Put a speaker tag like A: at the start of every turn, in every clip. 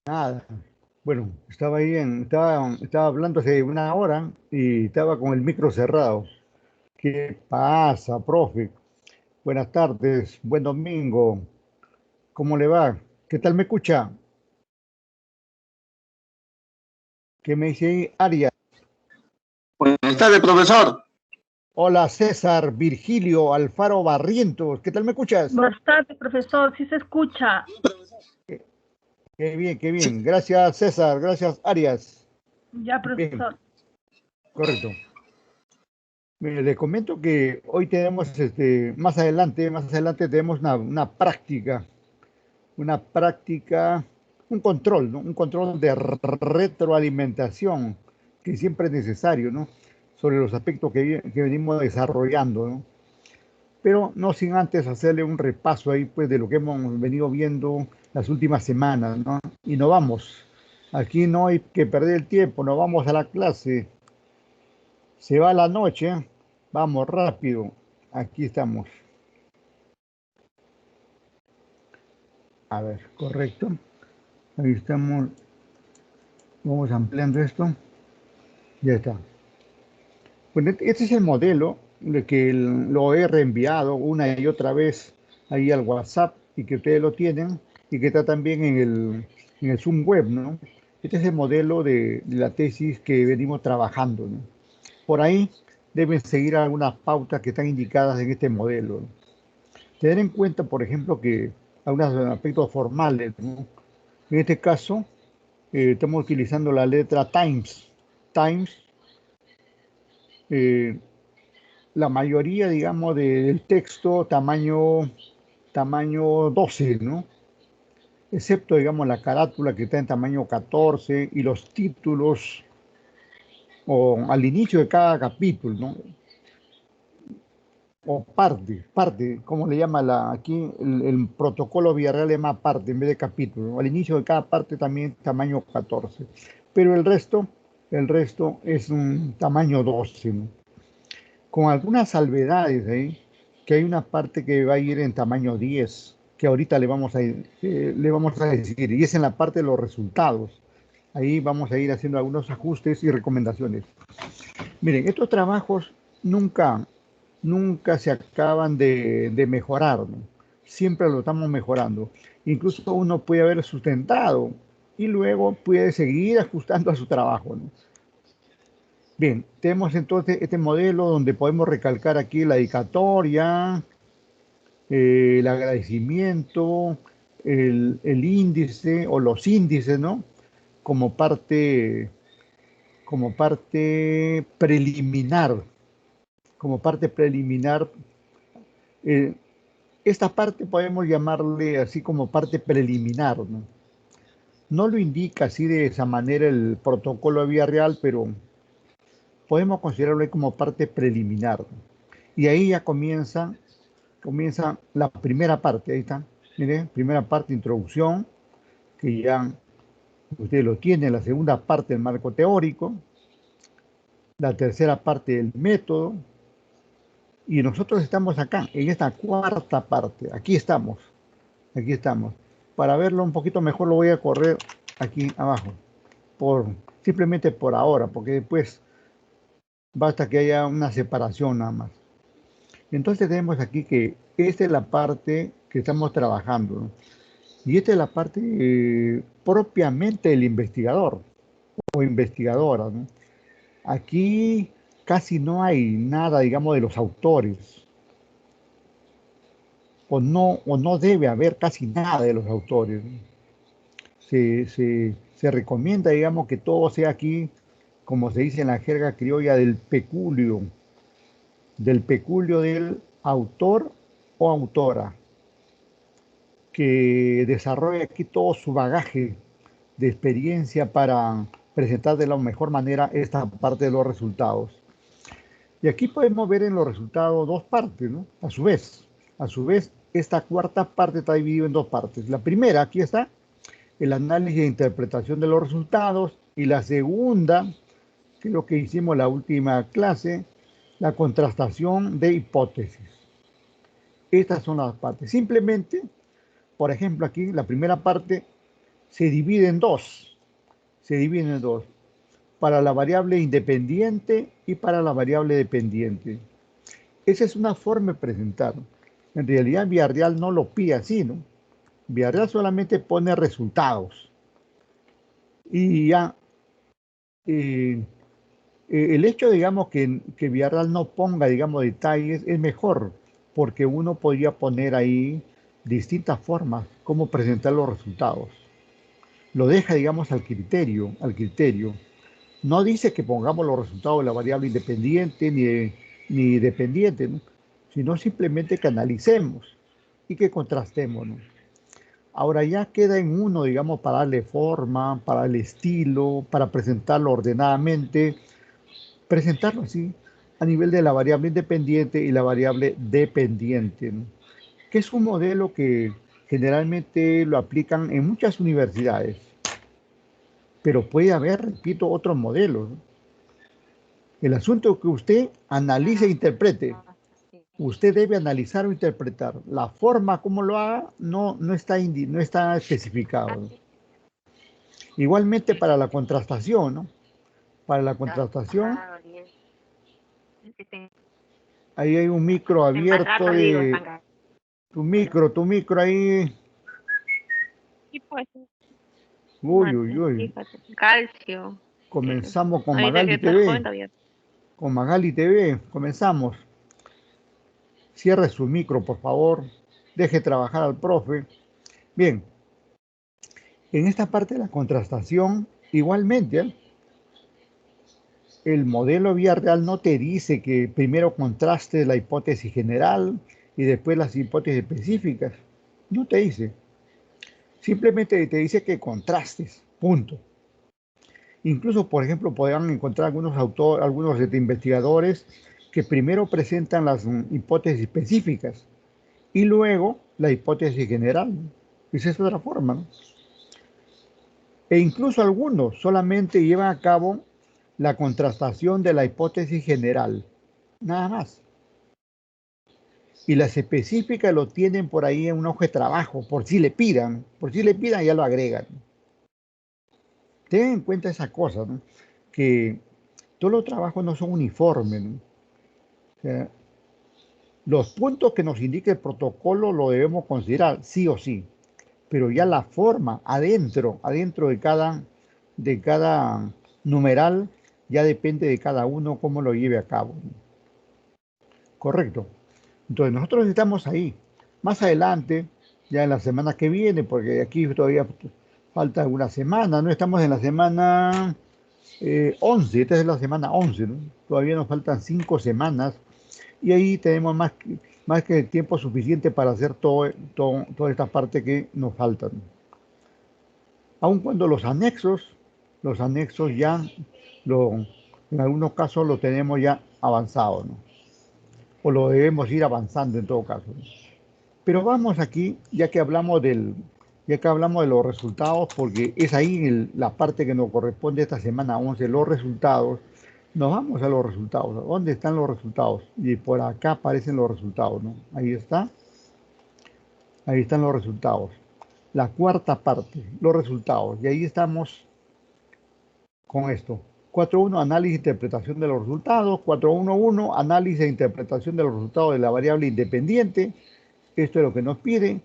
A: Nada. Bueno, estaba ahí estaba hablando hace una hora y estaba con el micro cerrado. ¿Qué pasa, profe? Buenas tardes, buen domingo. ¿Cómo le va? ¿Qué tal me escucha? ¿Qué me dice ahí? Arias.
B: Buenas tardes, profesor.
A: Hola, César Virgilio Alfaro Barrientos. ¿Qué tal me escuchas?
C: Buenas tardes, profesor. Sí se escucha.
A: Qué bien, qué
B: Sí,
A: bien. Gracias, César. Gracias, Arias.
C: Ya,
A: Bien,
C: profesor.
A: correcto. Mire, le comento que hoy tenemos, más adelante tenemos una práctica, un control, ¿no? Un control de retroalimentación que siempre es necesario, ¿no? Sobre los aspectos que venimos desarrollando, ¿no? Pero no sin antes hacerle un repaso ahí, pues, de lo que hemos venido viendo las últimas semanas, ¿no? Y no vamos. Aquí no hay que perder el tiempo, no vamos a la clase. Se va la noche, vamos rápido. Aquí estamos. A ver, correcto. Ahí estamos. Vamos ampliando esto. Ya está. Bueno, este es el modelo de que lo he reenviado una y otra vez ahí al WhatsApp y que ustedes lo tienen y que está también en el Zoom web, ¿no? Este es el modelo de la tesis que venimos trabajando, ¿no? Por ahí deben seguir algunas pautas que están indicadas en este modelo, ¿no? Tener en cuenta, por ejemplo, que algunos aspectos formales, ¿no? En este caso, estamos utilizando la letra Times. Times, eh, la mayoría, digamos, del texto tamaño 12, ¿no? Excepto, digamos, la carátula que está en tamaño 14 y los títulos o al inicio de cada capítulo, ¿no? O parte, como le llama aquí el protocolo Villarreal, le llama parte en vez de capítulo, ¿no? Al inicio de cada parte también tamaño 14, pero el resto es un tamaño 12, ¿no? Con algunas salvedades ahí, que hay una parte que va a ir en tamaño 10, que ahorita le vamos a decir, y es en la parte de los resultados. Ahí vamos a ir haciendo algunos ajustes y recomendaciones. Miren, estos trabajos nunca, nunca se acaban de mejorar, ¿no? Siempre lo estamos mejorando. Incluso uno puede haber sustentado y luego puede seguir ajustando a su trabajo, ¿no? Bien, tenemos entonces este modelo donde podemos recalcar aquí la dedicatoria, el agradecimiento, el índice o los índices, ¿no? Como como parte preliminar, como parte preliminar. eh, Esta parte podemos llamarle así como parte preliminar, ¿no? No lo indica así de esa manera el protocolo de vía real, pero podemos considerarlo como parte preliminar, ¿no? Y ahí ya comienza la primera parte, ahí está, mire, primera parte, introducción, que ya usted lo tiene, la segunda parte, el marco teórico, la tercera parte, el método, y nosotros estamos acá, en esta cuarta parte, aquí estamos. Para verlo un poquito mejor lo voy a correr aquí abajo, por, simplemente por ahora, porque después basta que haya una separación nada más. Entonces tenemos aquí que esta es la parte que estamos trabajando, ¿no? Y esta es la parte propiamente del investigador o investigadora, ¿no? Aquí casi no hay nada, digamos, de los autores, o no debe haber casi nada de los autores, ¿no? Se recomienda, digamos, que todo sea aquí, como se dice en la jerga criolla, del peculio del autor o autora, que desarrolle aquí todo su bagaje de experiencia para presentar de la mejor manera esta parte de los resultados. Y aquí podemos ver en los resultados dos partes, ¿no? A su vez, esta cuarta parte está dividida en dos partes. La primera, aquí está, el análisis e interpretación de los resultados. Y la segunda, que es lo que hicimos la última clase, la contrastación de hipótesis. Estas son las partes. Simplemente, por ejemplo, aquí la primera parte se divide en dos. Se divide en dos. Para la variable independiente y para la variable dependiente. Esa es una forma de presentar. En realidad Villarreal no lo pide así, ¿no? Villarreal solamente pone resultados. Y ya, el hecho, digamos, que Villarreal no ponga, digamos, detalles es mejor, porque uno podría poner ahí distintas formas cómo presentar los resultados. Lo deja, digamos, al criterio, al criterio. No dice que pongamos los resultados de la variable independiente ni dependiente, ¿no? Sino simplemente que analicemos y que contrastemos, ¿no? Ahora ya queda en uno, digamos, para darle forma, para el estilo, para presentarlo ordenadamente, presentarlo así a nivel de la variable independiente y la variable dependiente, ¿no? Que es un modelo que generalmente lo aplican en muchas universidades, pero puede haber, repito, otros modelos, ¿no? El asunto es que usted analice e interprete. Usted debe analizar o interpretar. La forma como lo haga no está especificado, ¿no? Igualmente para la contrastación, ¿no? Para la contrastación, ahí hay un micro abierto de tu micro ahí.
D: Y pues,
A: Uy, uy, uy.
D: calcio.
A: Comenzamos con
D: Ahorita que
A: Magali
D: estás joven
A: TV.
D: todavía.
A: Con Magali TV, comenzamos. Cierre su micro, por favor. Deje trabajar al profe. Bien, en esta parte de la contrastación, igualmente, ¿eh? El modelo Villarreal no te dice que primero contrastes la hipótesis general y después las hipótesis específicas. No te dice. Simplemente te dice que contrastes, punto. Incluso, por ejemplo, podrán encontrar algunos investigadores que primero presentan las hipótesis específicas y luego la hipótesis general. Esa es otra forma, ¿no? E incluso algunos solamente llevan a cabo la contrastación de la hipótesis general, nada más. Y las específicas lo tienen por ahí en un hoja de trabajo, por si le pidan ya lo agregan. Ten en cuenta esa cosa, ¿no? Que todos los trabajos no son uniformes, ¿no? O sea, los puntos que nos indica el protocolo lo debemos considerar, sí o sí, pero ya la forma adentro de cada numeral, ya depende de cada uno cómo lo lleve a cabo. Correcto. Entonces nosotros estamos ahí. Más adelante, ya en la semana que viene, porque aquí todavía falta alguna semana, ¿no? Estamos en la semana 11, esta es la semana 11, ¿no? Todavía nos faltan 5 semanas y ahí tenemos más que tiempo suficiente para hacer toda esta parte que nos faltan. Aun cuando los anexos ya, en algunos casos lo tenemos ya avanzado, ¿no? O lo debemos ir avanzando en todo caso, ¿no? Pero vamos aquí, ya que hablamos de los resultados, porque es ahí la parte que nos corresponde esta semana 11, los resultados. Nos vamos a los resultados. ¿Dónde están los resultados? Y por acá aparecen los resultados, ¿no? Ahí está. Ahí están los resultados. La cuarta parte, los resultados. Y ahí estamos con esto. 4.1, análisis e interpretación de los resultados. 4.1.1, análisis e interpretación de los resultados de la variable independiente. Esto es lo que nos piden,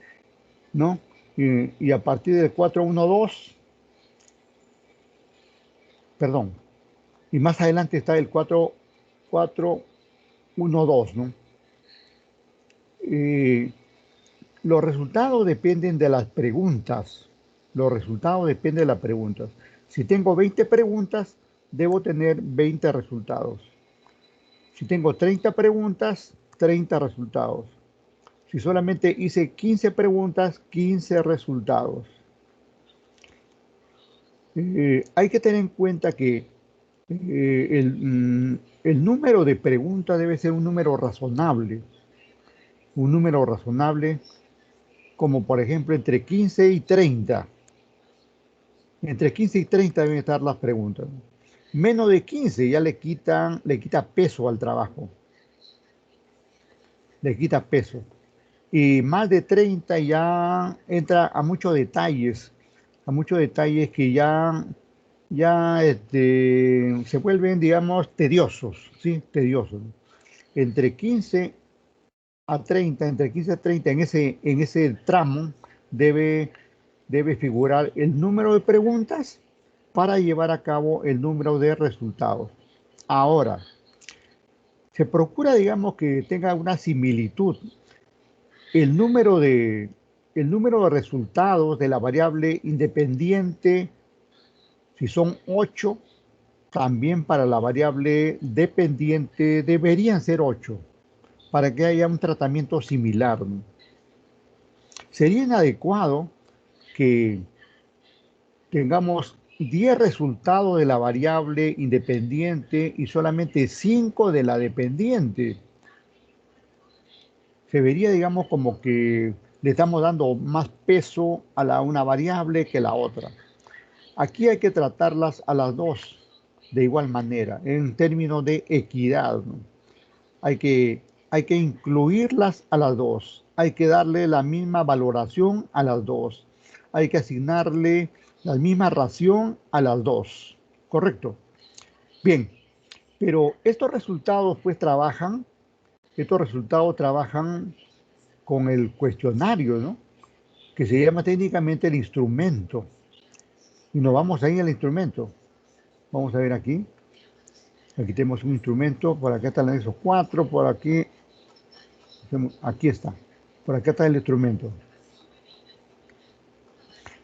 A: ¿no? Y a partir del 4.1.2, perdón, y más adelante está el 4.1.2, ¿no? Los resultados dependen de las preguntas. Los resultados dependen de las preguntas. Si tengo 20 preguntas, debo tener 20 resultados. Si tengo 30 preguntas, 30 resultados. Si solamente hice 15 preguntas, 15 resultados. Hay que tener en cuenta que el número de preguntas debe ser un número razonable. Un número razonable como por ejemplo entre 15 y 30. Entre 15 y 30 deben estar las preguntas. Menos de 15 ya le quita peso al trabajo. Le quita peso. Y más de 30 ya entra a muchos detalles a muchos detalles que ya se vuelven, digamos, tediosos, ¿sí? Tediosos. Entre 15 a 30, entre 15 a 30, en ese tramo debe, debe figurar el número de preguntas para llevar a cabo el número de resultados. Ahora, se procura, digamos, que tenga una similitud. El número de, el número de resultados de la variable independiente, si son 8, también para la variable dependiente deberían ser 8, para que haya un tratamiento similar, ¿no? Sería inadecuado que tengamos 10 resultados de la variable independiente y solamente 5 de la dependiente. Se vería, digamos, como que le estamos dando más peso a una variable que la otra. Aquí hay que tratarlas a las dos de igual manera, en términos de equidad, ¿no? Hay que, hay que incluirlas a las dos, hay que darle la misma valoración a las dos, hay que asignarle la misma ración a las dos, ¿correcto? Bien, pero estos resultados trabajan con el cuestionario, ¿no? Que se llama técnicamente el instrumento. Y nos vamos ahí al instrumento. Vamos a ver aquí. Aquí tenemos un instrumento, por acá está el anexo 4, por aquí está. Por acá está el instrumento.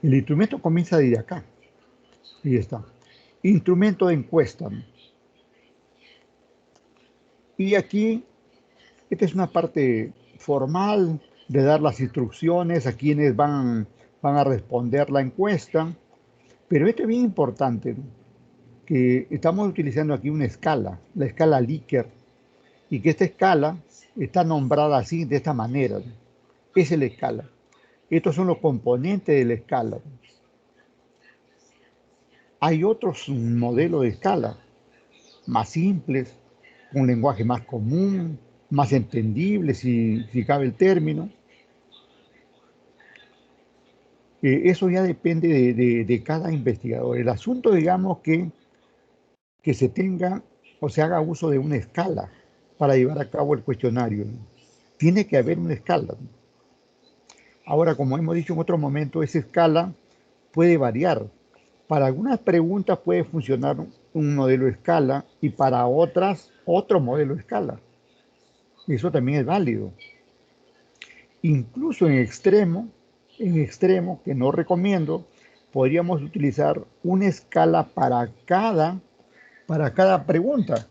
A: El instrumento comienza desde acá. Ahí está. Instrumento de encuesta. Y aquí, esta es una parte formal de dar las instrucciones a quienes van a responder la encuesta. Pero esto es bien importante, ¿no? Que estamos utilizando aquí una escala, la escala Likert, y que esta escala está nombrada así, de esta manera, ¿no? Esa es la escala. Estos son los componentes de la escala. Hay otros modelos de escala, más simples, un lenguaje más común, más entendible, si cabe el término. Eso ya depende de cada investigador. El asunto, digamos, que se tenga o se haga uso de una escala para llevar a cabo el cuestionario, ¿no? Tiene que haber una escala, ¿no? Ahora, como hemos dicho en otro momento, esa escala puede variar. Para algunas preguntas puede funcionar un modelo de escala y para otras otro modelo de escala. Eso también es válido. Incluso en extremo, que no recomiendo, podríamos utilizar una escala para cada pregunta,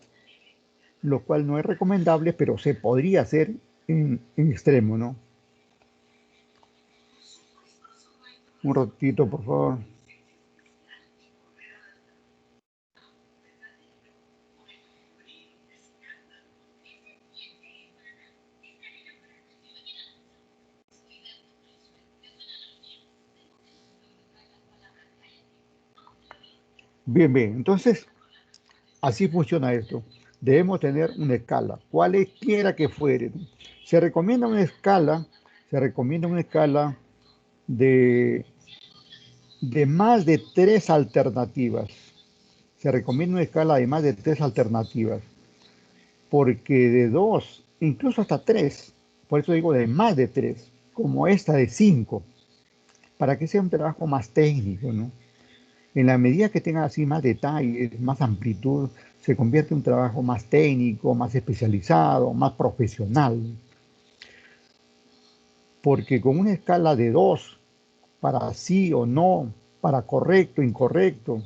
A: lo cual no es recomendable, pero se podría hacer en extremo, ¿no? Un ratito, por favor. Bien, bien. Entonces, así funciona esto. Debemos tener una escala, cualquiera que fuere. Se recomienda una escala, se recomienda una escala de, de más de 3 alternativas. Se recomienda una escala de más de 3 alternativas, porque de 2, incluso hasta 3, por eso digo de más de 3, como esta de 5, para que sea un trabajo más técnico, ¿no? En la medida que tenga así más detalles, más amplitud, se convierte en un trabajo más técnico, más especializado, más profesional. Porque con una escala de 2, para sí o no, para correcto, incorrecto,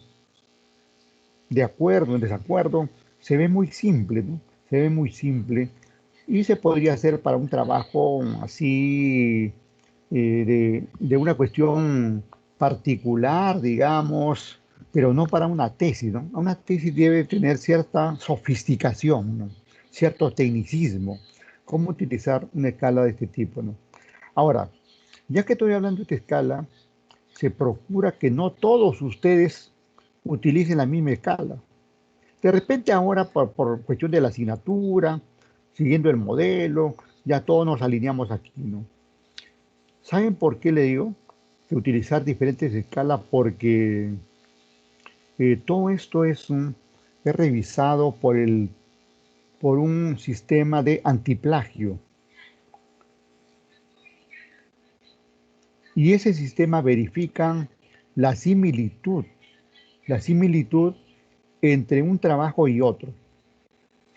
A: de acuerdo, en desacuerdo, se ve muy simple, ¿no? Se ve muy simple y se podría hacer para un trabajo así de una cuestión particular, digamos, pero no para una tesis, ¿no? Una tesis debe tener cierta sofisticación, ¿no? Cierto tecnicismo. ¿Cómo utilizar una escala de este tipo, ¿no? Ahora, ya que estoy hablando de esta escala, se procura que no todos ustedes utilicen la misma escala. De repente ahora, por cuestión de la asignatura, siguiendo el modelo, ya todos nos alineamos aquí, ¿no? ¿Saben por qué le digo? que utilizar diferentes escalas porque todo esto es revisado por un sistema de antiplagio. Y ese sistema verifica la similitud entre un trabajo y otro.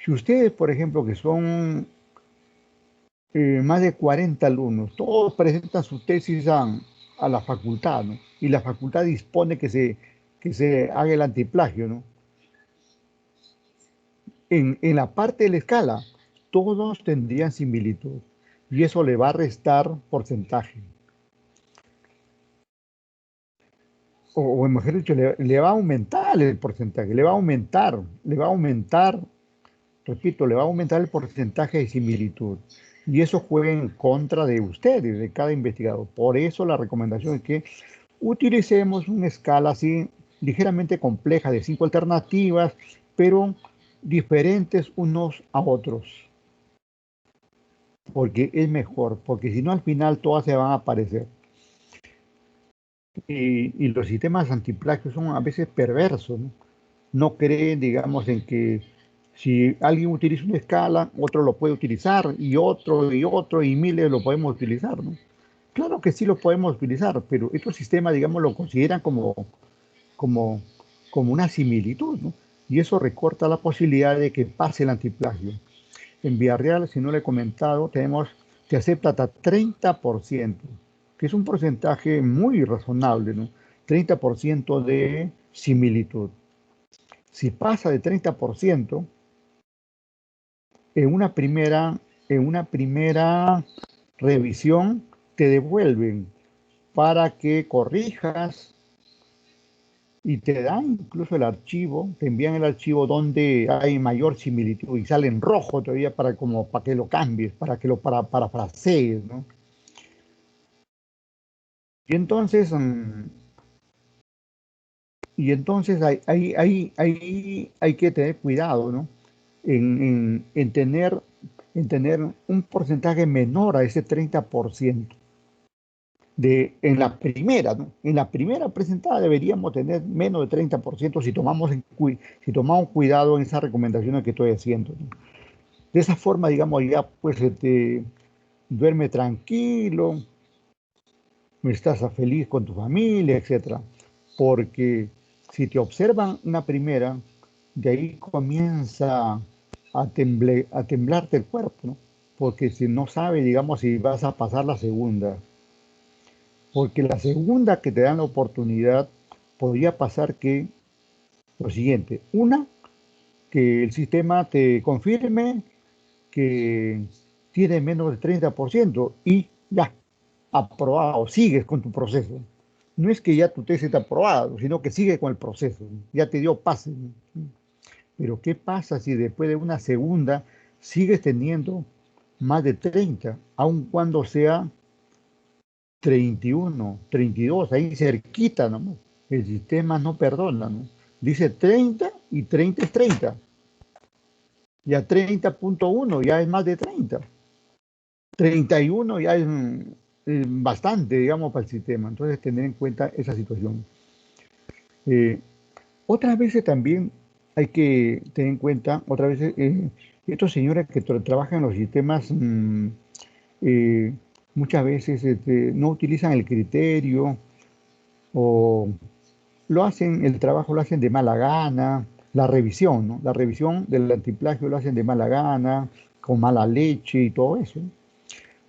A: Si ustedes, por ejemplo, que son más de 40 alumnos, todos presentan su tesis a la facultad, ¿no? Y la facultad dispone que se haga el antiplagio, ¿no? En la parte de la escala, todos tendrían similitud y eso le va a restar porcentaje. O mejor dicho, le va a aumentar el porcentaje, le va a aumentar, repito, le va a aumentar el porcentaje de similitud. Y eso juega en contra de ustedes, de cada investigador. Por eso la recomendación es que utilicemos una escala así ligeramente compleja de 5 alternativas, pero diferentes unos a otros. Porque es mejor, porque si no al final todas se van a parecer. Y los sistemas antiplagio son a veces perversos, ¿no? No creen, digamos, en que si alguien utiliza una escala, otro lo puede utilizar, y otro, y miles lo podemos utilizar, ¿no? Claro que sí lo podemos utilizar, pero estos sistemas, digamos, lo consideran como, como una similitud, ¿no? Y eso recorta la posibilidad de que pase el antiplagio. En Villarreal, si no le he comentado, que acepta hasta 30%, que es un porcentaje muy razonable, ¿no? 30% de similitud. Si pasa de 30%, en una primera revisión te devuelven para que corrijas y te dan incluso el archivo, te envían el archivo donde hay mayor similitud y sale en rojo todavía para que lo cambies, para parafrasees, ¿no? Y entonces, hay que tener cuidado, ¿no? En tener un porcentaje menor a ese 30%. En la primera, ¿no? En la primera presentada deberíamos tener menos de 30% si tomamos cuidado en esas recomendaciones que estoy haciendo, ¿no? De esa forma, digamos, ya pues duerme tranquilo, estás feliz con tu familia, etcétera. Porque si te observan una primera, de ahí comienza a temblarte el cuerpo, ¿no? Porque si no sabe, digamos, si vas a pasar la segunda. Porque la segunda que te dan la oportunidad, podría pasar que lo siguiente, una, que el sistema te confirme que tiene menos del 30% y ya, aprobado, sigues con tu proceso. No es que ya tu tesis está aprobada, sino que sigue con el proceso, ya te dio pase. Pero ¿qué pasa si después de una segunda sigues teniendo más de 30, aun cuando sea 31, 32, ahí cerquita nomás? El sistema no perdona, ¿no? Dice 30 y 30 es 30. Ya 30.1 ya es más de 30. 31 ya es bastante, digamos, para el sistema. Entonces, tener en cuenta esa situación. Eh, Otras veces también hay que tener en cuenta, otras veces, estos señores que trabajan en los sistemas, eh, muchas veces no utilizan el criterio o el trabajo lo hacen de mala gana, la revisión, ¿no? La revisión del antiplagio lo hacen de mala gana, con mala leche y todo eso.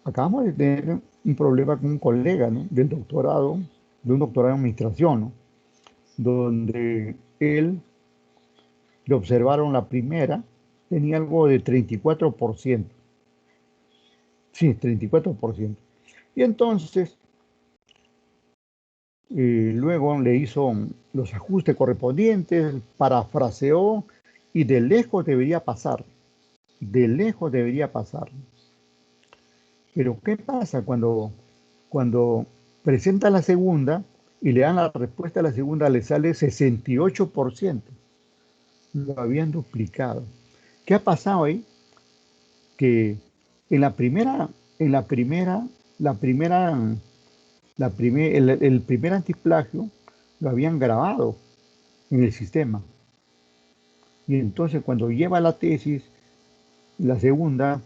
A: Acabamos de tener un problema con un colega, ¿no? De un doctorado en administración, ¿no? Donde él le observaron la primera, tenía algo de 34%. Sí, 34%. Y entonces, luego le hizo los ajustes correspondientes, parafraseó y de lejos debería pasar. De lejos debería pasar. Pero ¿qué pasa cuando presenta la segunda y le dan la respuesta a la segunda, le sale 68%? Lo habían duplicado. ¿Qué ha pasado ahí? Que en la primera el primer antiplagio lo habían grabado en el sistema. Y entonces cuando lleva la tesis, la segunda,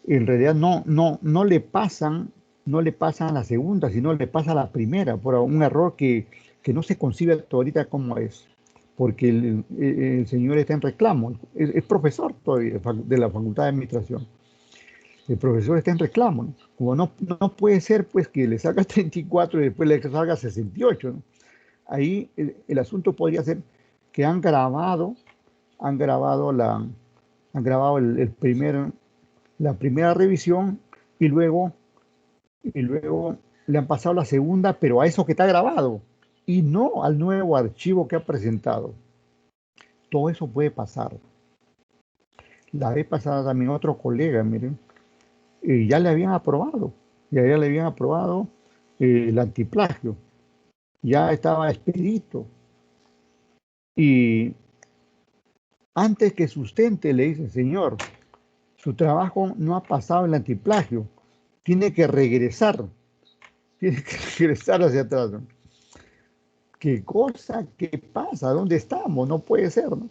A: en realidad no le pasan la segunda, sino le pasa la primera, por un error que no se concibe hasta ahorita cómo es, porque el señor está en reclamo, es profesor todavía de la Facultad de Administración. El profesor está en reclamo, ¿no? Como no puede ser pues que le salga 34 y después le salga 68, ¿no? Ahí el asunto podría ser que han grabado la primera revisión y luego le han pasado la segunda, pero a eso que está grabado y no al nuevo archivo que ha presentado. Todo eso puede pasar. La vez pasada también otro colega, miren, ya le habían aprobado, el antiplagio, ya estaba expedito. Y antes que sustente, le dice, señor, su trabajo no ha pasado el antiplagio, tiene que regresar hacia atrás, ¿no? ¿Qué cosa? ¿Qué pasa? ¿Dónde estamos? No puede ser, ¿no?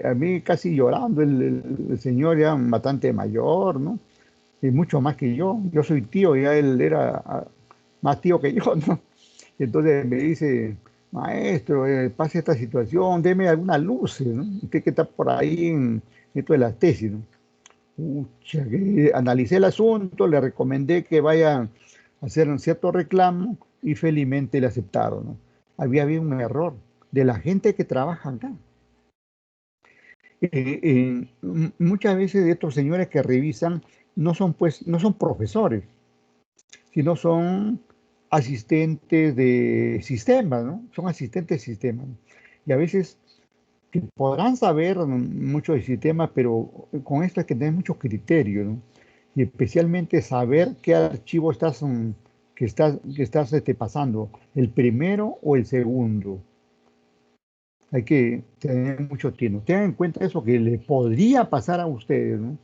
A: A mí casi llorando, el señor ya bastante mayor, ¿no? Y mucho más que yo soy tío, ya él era más tío que yo, ¿no? Entonces me dice, maestro, pase esta situación, deme alguna luz, ¿no? Usted que está por ahí en esto de las tesis, ¿no? Pucha, que analicé el asunto, le recomendé que vaya a hacer un cierto reclamo y felizmente le aceptaron, ¿no? Había habido un error de la gente que trabaja acá. Muchas veces de estos señores que revisan no son profesores, sino son asistentes de sistemas, ¿no? Son asistentes de sistemas. Y a veces que podrán saber mucho de sistemas, pero con esto hay que tener mucho criterio, ¿no? Y especialmente saber qué archivo que estás pasando, el primero o el segundo. Hay que tener mucho tiempo. Tengan en cuenta eso que le podría pasar a ustedes, ¿no?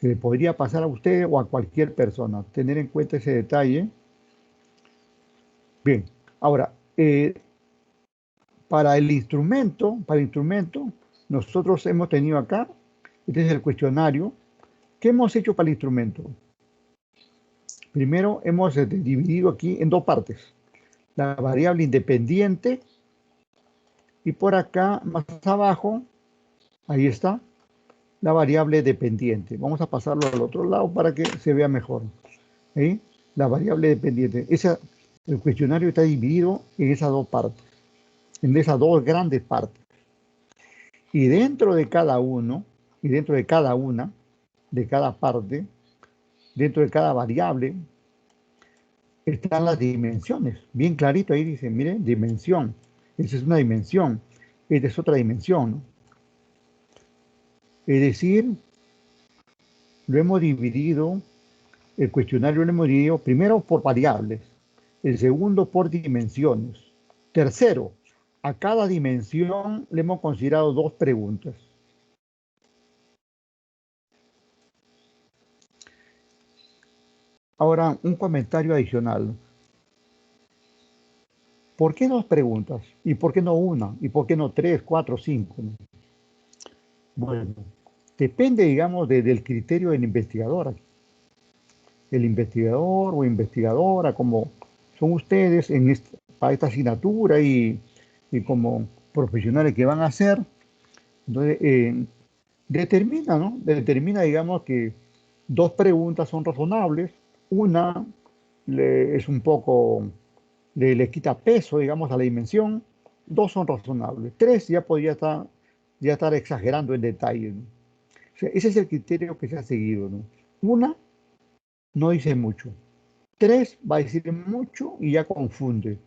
A: Que le podría pasar a ustedes o a cualquier persona. Tener en cuenta ese detalle. Bien, ahora, para el instrumento, nosotros hemos tenido acá, este es el cuestionario. ¿Qué hemos hecho para el instrumento? Primero, hemos dividido aquí en dos partes. La variable independiente y por acá, más abajo, ahí está, la variable dependiente. Vamos a pasarlo al otro lado para que se vea mejor. ¿Sí? La variable dependiente. El cuestionario está dividido en esas dos partes, en esas dos grandes partes. Y dentro de cada uno, y dentro de cada una, de cada parte, dentro de cada variable, están las dimensiones. Bien clarito ahí dice, miren, dimensión. Esa es una dimensión. Esta es otra dimensión, ¿no? Es decir, lo hemos dividido, el cuestionario lo hemos dividido primero por variables, el segundo por dimensiones. Tercero, a cada dimensión le hemos considerado dos preguntas. Ahora, un comentario adicional. ¿Por qué dos preguntas? ¿Y por qué no una? ¿Y por qué no tres, cuatro, cinco? Bueno, depende, digamos, del criterio del investigador. El investigador o investigadora, como son ustedes para esta asignatura y como profesionales que van a hacer, entonces determina, ¿no? Determina, digamos, que dos preguntas son razonables, una es un poco, le quita peso, digamos, a la dimensión, dos son razonables, tres ya podría estar exagerando en detalle, ¿no? O sea, ese es el criterio que se ha seguido, ¿no? Una no dice mucho, tres va a decir mucho y ya confunde,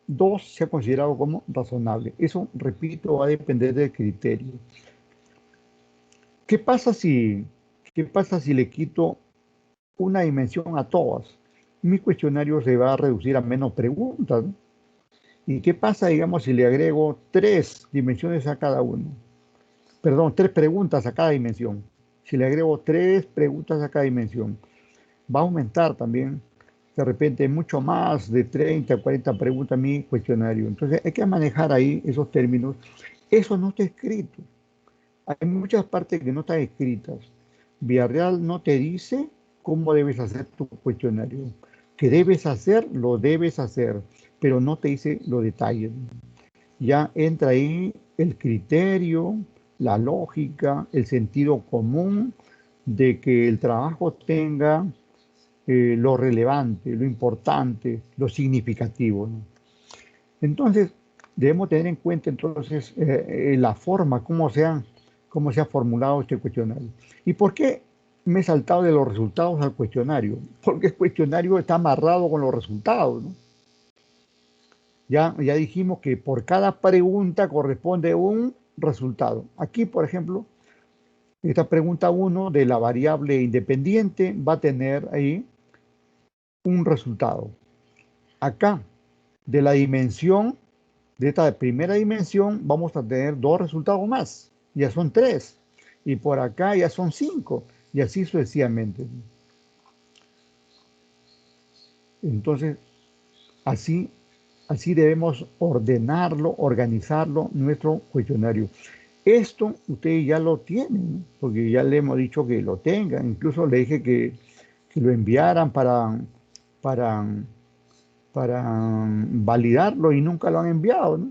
A: dos se ha considerado como razonable. Eso, repito, va a depender del criterio. ¿Qué pasa si le quito una dimensión a todas? Mi cuestionario se va a reducir a menos preguntas, ¿no? ¿Y qué pasa, digamos, si le agrego tres dimensiones a cada uno? Perdón, tres preguntas a cada dimensión. Si le agrego tres preguntas a cada dimensión, va a aumentar también de repente mucho más de 30, 40 preguntas mi cuestionario. Entonces hay que manejar ahí esos términos. Eso no está escrito. Hay muchas partes que no están escritas. Villarreal no te dice cómo debes hacer tu cuestionario. Que debes hacer, lo debes hacer, pero no te dice los detalles. Ya entra ahí el criterio, la lógica, el sentido común de que el trabajo tenga lo relevante, lo importante, lo significativo, ¿no? Entonces, debemos tener en cuenta entonces la forma, cómo se ha formulado este cuestionario. ¿Y por qué me he saltado de los resultados al cuestionario? Porque el cuestionario está amarrado con los resultados, ¿no? Ya dijimos que por cada pregunta corresponde un resultado. Aquí, por ejemplo, esta pregunta 1 de la variable independiente va a tener ahí un resultado. Acá, de la dimensión, de esta primera dimensión, vamos a tener 2 resultados más. Ya son 3. Y por acá ya son 5. Y así sucesivamente. Entonces, así debemos ordenarlo, organizarlo, nuestro cuestionario. Esto ustedes ya lo tienen, ¿no? Porque ya le hemos dicho que lo tengan. Incluso le dije que lo enviaran para, para validarlo y nunca lo han enviado, ¿no?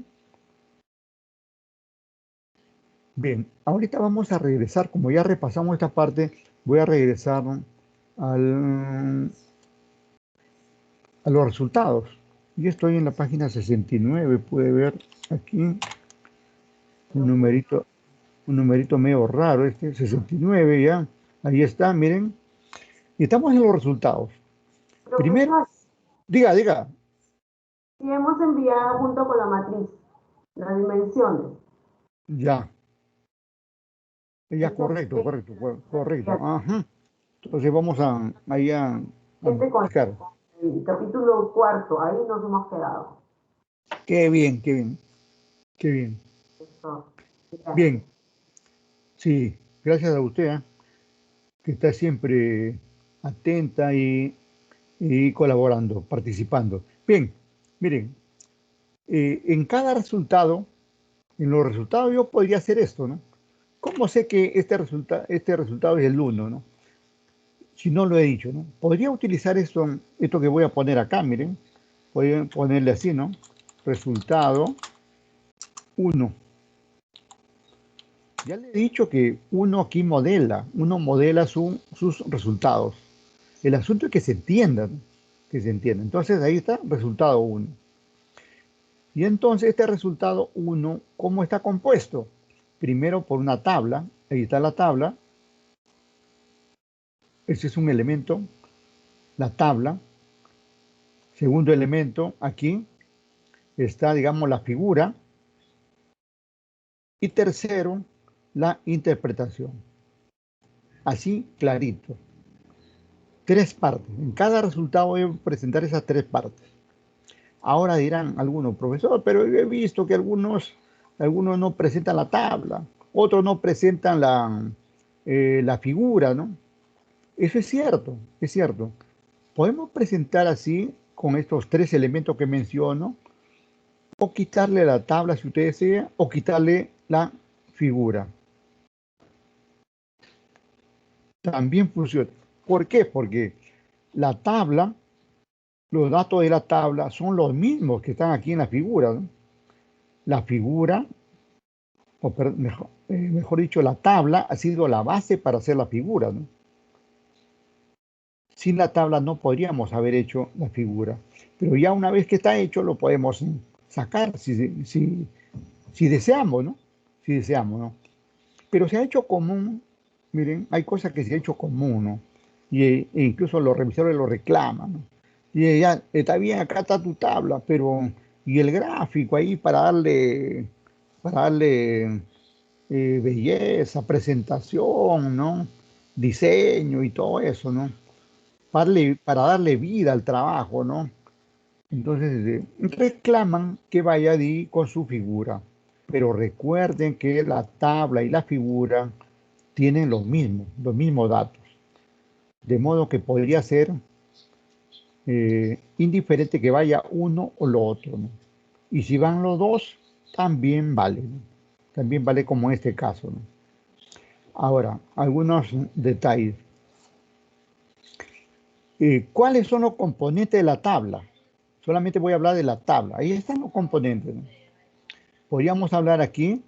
A: Bien, ahorita vamos a regresar, como ya repasamos esta parte, voy a regresar a los resultados. Yo estoy en la página 69, puede ver aquí un numerito medio raro, este 69 ya, ahí está, miren, y estamos en los resultados. Primero,
E: Profesor,
A: diga,
E: si hemos enviado junto con la matriz las dimensiones.
A: ya,
E: Entonces,
A: correcto, ajá. Entonces vamos ahí a
E: con
A: buscar.
E: el capítulo cuarto, ahí nos hemos quedado.
A: Qué bien, qué bien, qué bien.
E: Eso. Gracias.
A: Bien, sí, gracias a usted, que está siempre atenta y colaborando, participando. Bien, miren, en cada resultado, en los resultados yo podría hacer esto, ¿no? ¿Cómo sé que este resultado es el 1, ¿no? Si no lo he dicho, ¿no? Podría utilizar esto que voy a poner acá, miren. Voy a ponerle así, ¿no? Resultado 1. Ya le he dicho que uno aquí uno modela sus resultados. El asunto es que se entienda, ¿no? Que se entienda. Entonces ahí está, resultado 1. Y entonces este resultado 1, ¿cómo está compuesto? Primero por una tabla, ahí está la tabla. Ese es un elemento, la tabla. Segundo elemento, aquí está, digamos, la figura. Y tercero, la interpretación. Así, clarito. 3 partes. En cada resultado voy a presentar esas 3 partes. Ahora dirán algunos, profesor, pero yo he visto que algunos no presentan la tabla, otros no presentan la figura, ¿no? Eso es cierto, es cierto. Podemos presentar así, con estos 3 elementos que menciono, o quitarle la tabla si usted desea, o quitarle la figura. También funciona. ¿Por qué? Porque la tabla, los datos de la tabla son los mismos que están aquí en la figura, ¿no? La figura, mejor dicho, la tabla ha sido la base para hacer la figura, ¿no? Sin la tabla no podríamos haber hecho la figura. Pero ya una vez que está hecho, lo podemos sacar si deseamos, ¿no? Si deseamos, ¿no? Pero se ha hecho común, miren, hay cosas que se ha hecho común, ¿no? E incluso los revisores lo reclaman, ¿no? Y ya, está bien, acá está tu tabla, pero y el gráfico ahí para darle belleza, presentación, ¿no? Diseño y todo eso, ¿no? Para darle vida al trabajo, ¿no? Entonces reclaman que vaya allí con su figura, pero recuerden que la tabla y la figura tienen los mismos datos, de modo que podría ser indiferente que vaya uno o lo otro, ¿no? Y si van los dos, también vale, ¿no? También vale como en este caso, ¿no? Ahora, algunos detalles. ¿Cuáles son los componentes de la tabla? Solamente voy a hablar de la tabla. Ahí están los componentes, ¿no? Podríamos hablar aquí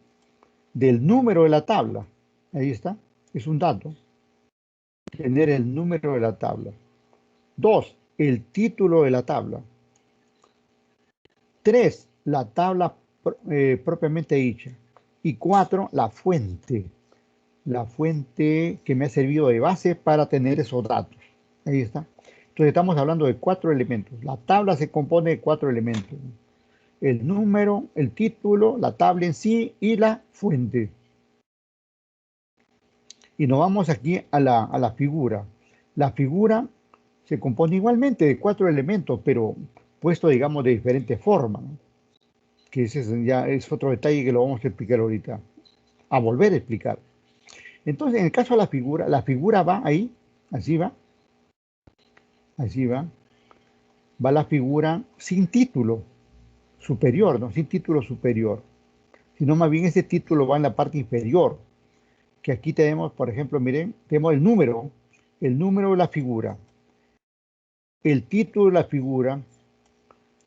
A: del número de la tabla. Ahí está. Es un dato. Tener el número de la tabla. 2, el título de la tabla. 3, la tabla propiamente dicha. Y 4, la fuente. La fuente que me ha servido de base para tener esos datos. Ahí está. Entonces estamos hablando de 4 elementos. La tabla se compone de 4 elementos. El número, el título, la tabla en sí y la fuente. Y nos vamos aquí a la figura. La figura se compone igualmente de 4 elementos, pero puesto, digamos, de diferente forma, ¿no? Que ese ya es otro detalle que lo vamos a explicar ahorita, a volver a explicar. Entonces, en el caso de la figura va ahí, así va, va la figura sin título superior, ¿no? Sin título superior, sino más bien ese título va en la parte inferior, que aquí tenemos, por ejemplo, miren, tenemos el número de la figura, el título de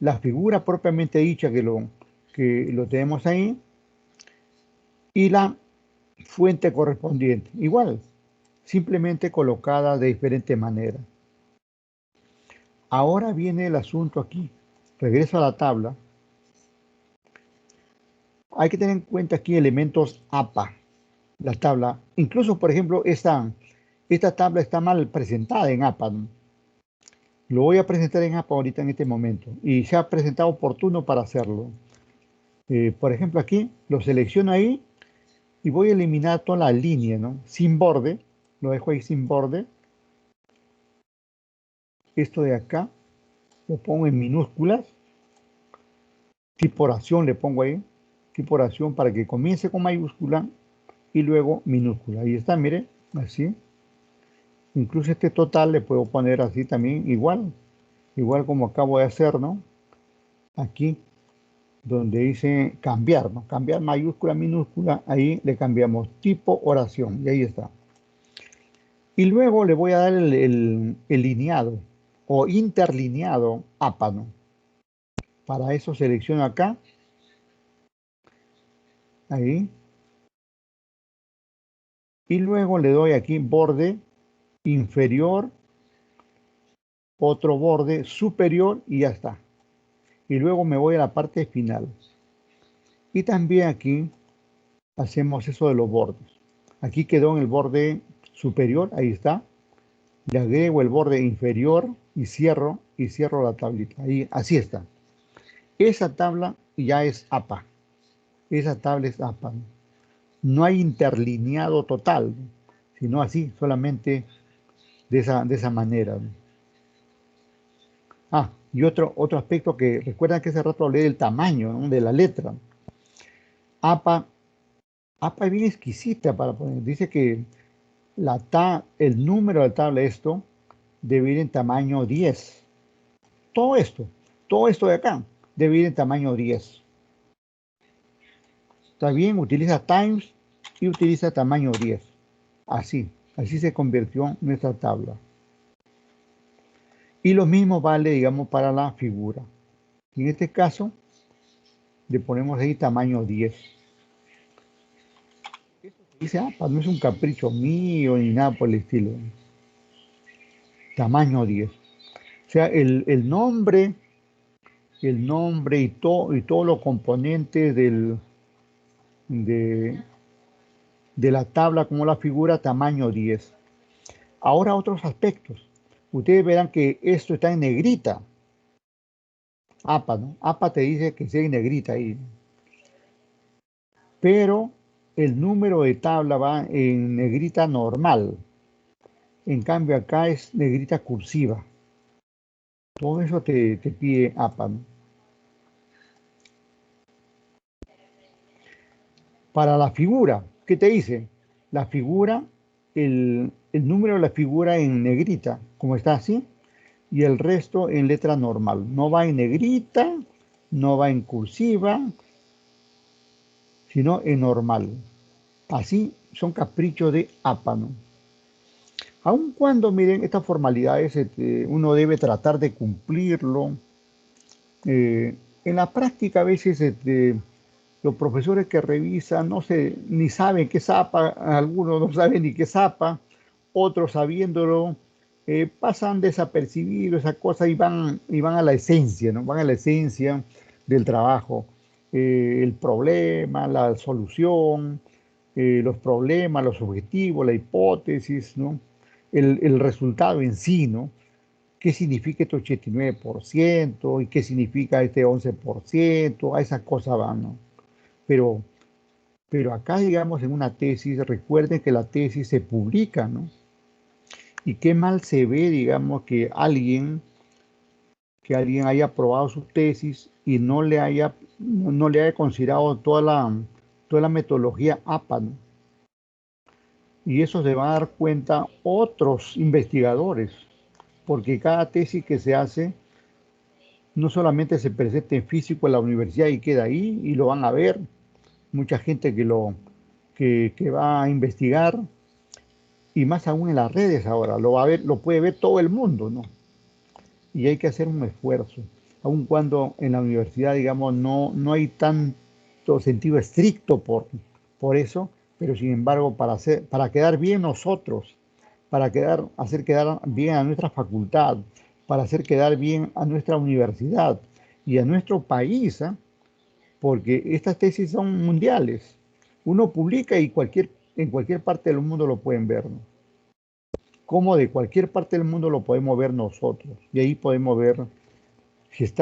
A: la figura propiamente dicha que lo tenemos ahí, y la fuente correspondiente, igual, simplemente colocada de diferente manera. Ahora viene el asunto aquí. Regreso a la tabla. Hay que tener en cuenta aquí elementos APA. La tabla, incluso por ejemplo, esta tabla está mal presentada en APA, ¿no? Lo voy a presentar en APA ahorita en este momento. Y se ha presentado oportuno para hacerlo. Por ejemplo, aquí lo selecciono ahí y voy a eliminar toda la línea, ¿no? Sin borde. Lo dejo ahí sin borde. Esto de acá lo pongo en minúsculas. Tipo oración le pongo ahí. Tipo oración para que comience con mayúscula y luego minúscula. Ahí está, mire, así. Incluso este total le puedo poner así también, igual como acabo de hacer, ¿no? Aquí, donde dice cambiar, ¿no? Cambiar mayúscula, minúscula, ahí le cambiamos tipo oración y ahí está. Y luego le voy a dar el lineado o interlineado APA, ¿no? Para eso selecciono acá, ahí. Y luego le doy aquí borde inferior, otro borde superior y ya está. Y luego me voy a la parte final. Y también aquí hacemos eso de los bordes. Aquí quedó en el borde superior, ahí está. Le agrego el borde inferior y cierro la tablita. Ahí, así está. Esa tabla ya es APA. Esa tabla es APA. No hay interlineado total, sino así, solamente de esa manera. Ah, y otro aspecto que recuerdan que hace rato hablé del tamaño, ¿no? De la letra. APA es bien exquisita para poner. Dice que el número de tabla esto debe ir en tamaño 10. Todo esto de acá debe ir en tamaño 10. Está bien, utiliza times y utiliza tamaño 10. Así se convirtió nuestra tabla. Y lo mismo vale, digamos, para la figura. En este caso, le ponemos ahí tamaño 10. Dice APA, no es un capricho mío ni nada por el estilo. Tamaño 10. O sea, el nombre y todos los componentes de la tabla como la figura, tamaño 10. Ahora otros aspectos. Ustedes verán que esto está en negrita. APA, ¿no? APA te dice que sea en negrita ahí. Pero el número de tabla va en negrita normal. En cambio acá es negrita cursiva. Todo eso te pide APA, ¿no? Para la figura, ¿qué te dice? La figura, el número de la figura en negrita, como está así, y el resto en letra normal. No va en negrita, no va en cursiva, sino en normal. Así son caprichos de APA, ¿no? Aun cuando, miren, estas formalidades uno debe tratar de cumplirlo, en la práctica a veces los profesores que revisan no sé, ni saben qué es APA, algunos no saben ni qué es APA, otros sabiéndolo, pasan desapercibidos esa cosa y van a la esencia, ¿no? Van a la esencia del trabajo. El problema, la solución, los problemas, los objetivos, la hipótesis, ¿no? El resultado en sí, ¿no? ¿Qué significa este 89% y qué significa este 11%? A esa cosa van, ¿no? Pero, pero acá, digamos, en una tesis, recuerden que la tesis se publica, ¿no? Y qué mal se ve, digamos, que alguien haya aprobado su tesis y no le haya considerado toda la metodología APA, ¿no? Y eso se van a dar cuenta otros investigadores, porque cada tesis que se hace no solamente se presenta en físico en la universidad y queda ahí y lo van a ver, mucha gente que va a investigar y más aún en las redes ahora, lo va a ver, lo puede ver todo el mundo, ¿no? Y hay que hacer un esfuerzo, aun cuando en la universidad, digamos, no hay tanto sentido estricto por eso, pero sin embargo, para quedar bien nosotros, hacer quedar bien a nuestra facultad, para hacer quedar bien a nuestra universidad y a nuestro país, ¿eh? Porque estas tesis son mundiales. Uno publica y en cualquier parte del mundo lo pueden ver, ¿no? Como de cualquier parte del mundo lo podemos ver nosotros. Y ahí podemos ver si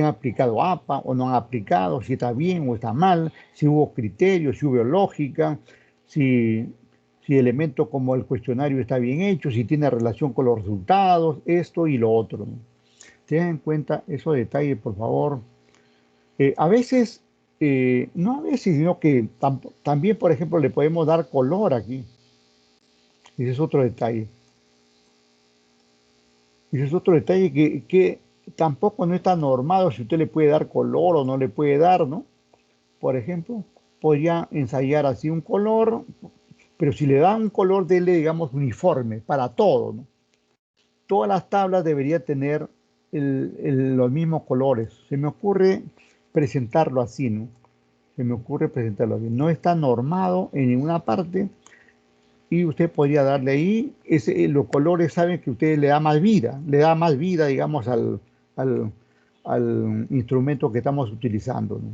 A: han aplicado APA o no han aplicado, si está bien o está mal, si hubo criterios, si hubo lógica, si elementos como el cuestionario está bien hecho, si tiene relación con los resultados, esto y lo otro, ¿no? Tengan en cuenta esos detalles, por favor. A veces, no a veces, sino que también, por ejemplo, le podemos dar color aquí. Ese es otro detalle. Ese es otro detalle que tampoco no está normado si usted le puede dar color o no le puede dar, ¿no? Por ejemplo, podría ensayar así un color, pero si le da un color, dele, digamos, uniforme para todo, ¿no? Todas las tablas deberían tener los mismos colores. Se me ocurre presentarlo así, ¿no? Se me ocurre presentarlo así. No está normado en ninguna parte y usted podría darle ahí, los colores saben que usted le da más vida, digamos, al, al instrumento que estamos utilizando, ¿no?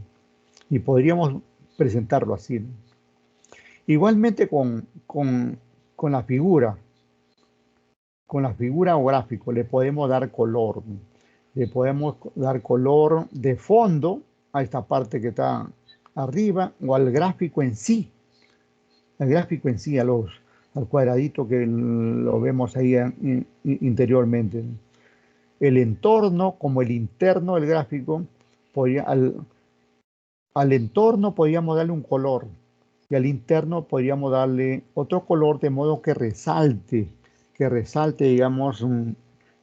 A: Y podríamos presentarlo así, ¿no? Igualmente con la figura o gráfico, le podemos dar color, ¿no? Le podemos dar color de fondo a esta parte que está arriba o al gráfico en sí, al cuadradito que lo vemos ahí interiormente. El entorno, como el interno del gráfico, al entorno podríamos darle un color y al interno podríamos darle otro color de modo que resalte, digamos,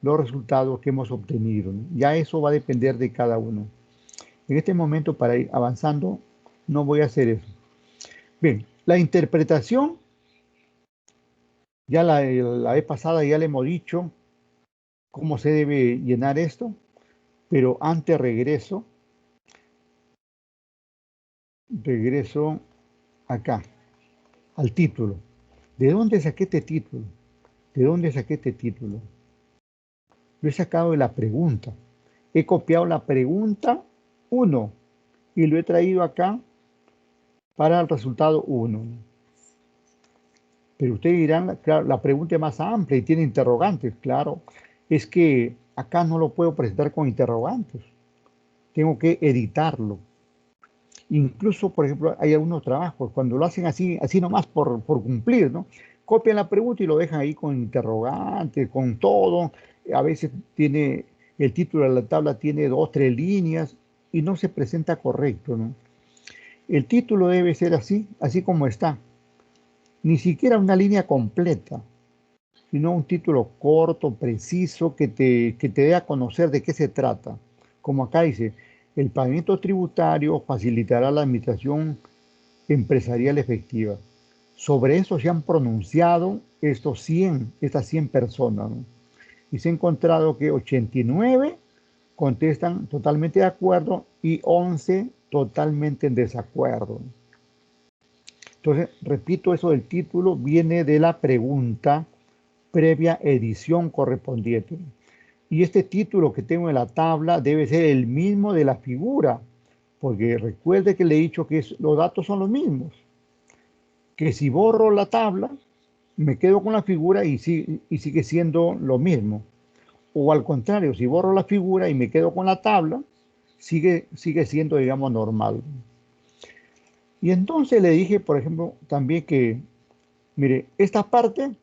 A: los resultados que hemos obtenido, ¿no? Ya eso va a depender de cada uno. En este momento, para ir avanzando, no voy a hacer eso. Bien, la interpretación, ya la vez pasada ya le hemos dicho cómo se debe llenar esto, pero antes regreso acá, al título. ¿De dónde saqué este título? ¿De dónde saqué este título? Lo he sacado de la pregunta. He copiado la pregunta 1 y lo he traído acá para el resultado 1. Pero ustedes dirán, claro, la pregunta es más amplia y tiene interrogantes. Claro, es que acá no lo puedo presentar con interrogantes. Tengo que editarlo. Incluso, por ejemplo, hay algunos trabajos, cuando lo hacen así nomás por cumplir, ¿no? Copian la pregunta y lo dejan ahí con interrogantes, con todo. A veces el título de la tabla tiene 2, 3 líneas y no se presenta correcto, ¿no? El título debe ser así como está. Ni siquiera una línea completa, sino un título corto, preciso, que te dé a conocer de qué se trata. Como acá dice, el pagamiento tributario facilitará la administración empresarial efectiva. Sobre eso se han pronunciado estas 100 personas, ¿no? Y se ha encontrado que 89 contestan totalmente de acuerdo y 11 totalmente en desacuerdo. Entonces, repito, eso del título viene de la pregunta previa edición correspondiente. Y este título que tengo en la tabla debe ser el mismo de la figura, porque recuerde que le he dicho que los datos son los mismos. Que si borro la tabla, me quedo con la figura y sigue siendo lo mismo. O al contrario, si borro la figura y me quedo con la tabla, sigue siendo, digamos, normal. Y entonces le dije, por ejemplo, también que, mire, esta parte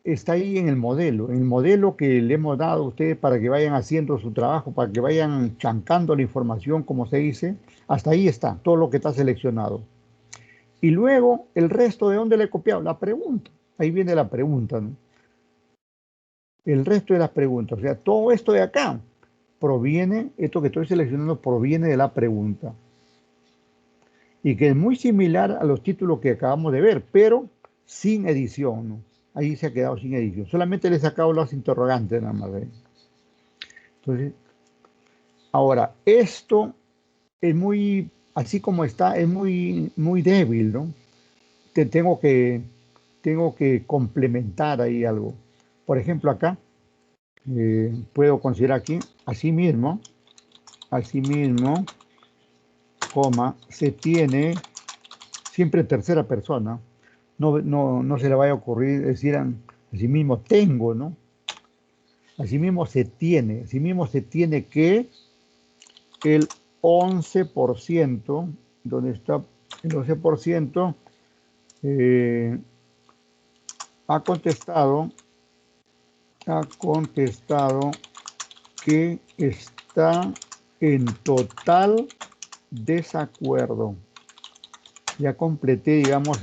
A: está ahí en el modelo que le hemos dado a ustedes para que vayan haciendo su trabajo, para que vayan chancando la información, como se dice. Hasta ahí está, todo lo que está seleccionado. Y luego, el resto, ¿de dónde le he copiado? La pregunta. Ahí viene la pregunta, ¿no? El resto de las preguntas. O sea, todo esto de acá esto que estoy seleccionando proviene de la pregunta. Y que es muy similar a los títulos que acabamos de ver, pero sin edición, ¿no? Ahí se ha quedado sin edición. Solamente le he sacado los interrogantes nada más. Entonces, ahora, esto es muy, así como está, es muy débil, ¿no? Tengo que complementar ahí algo. Por ejemplo, acá, puedo considerar aquí, asimismo, coma, se tiene siempre en tercera persona. No se le vaya a ocurrir decir asimismo tengo, ¿no? Asimismo se tiene que el 11%, donde está el 11%, ha contestado que está en total desacuerdo. Ya completé, digamos,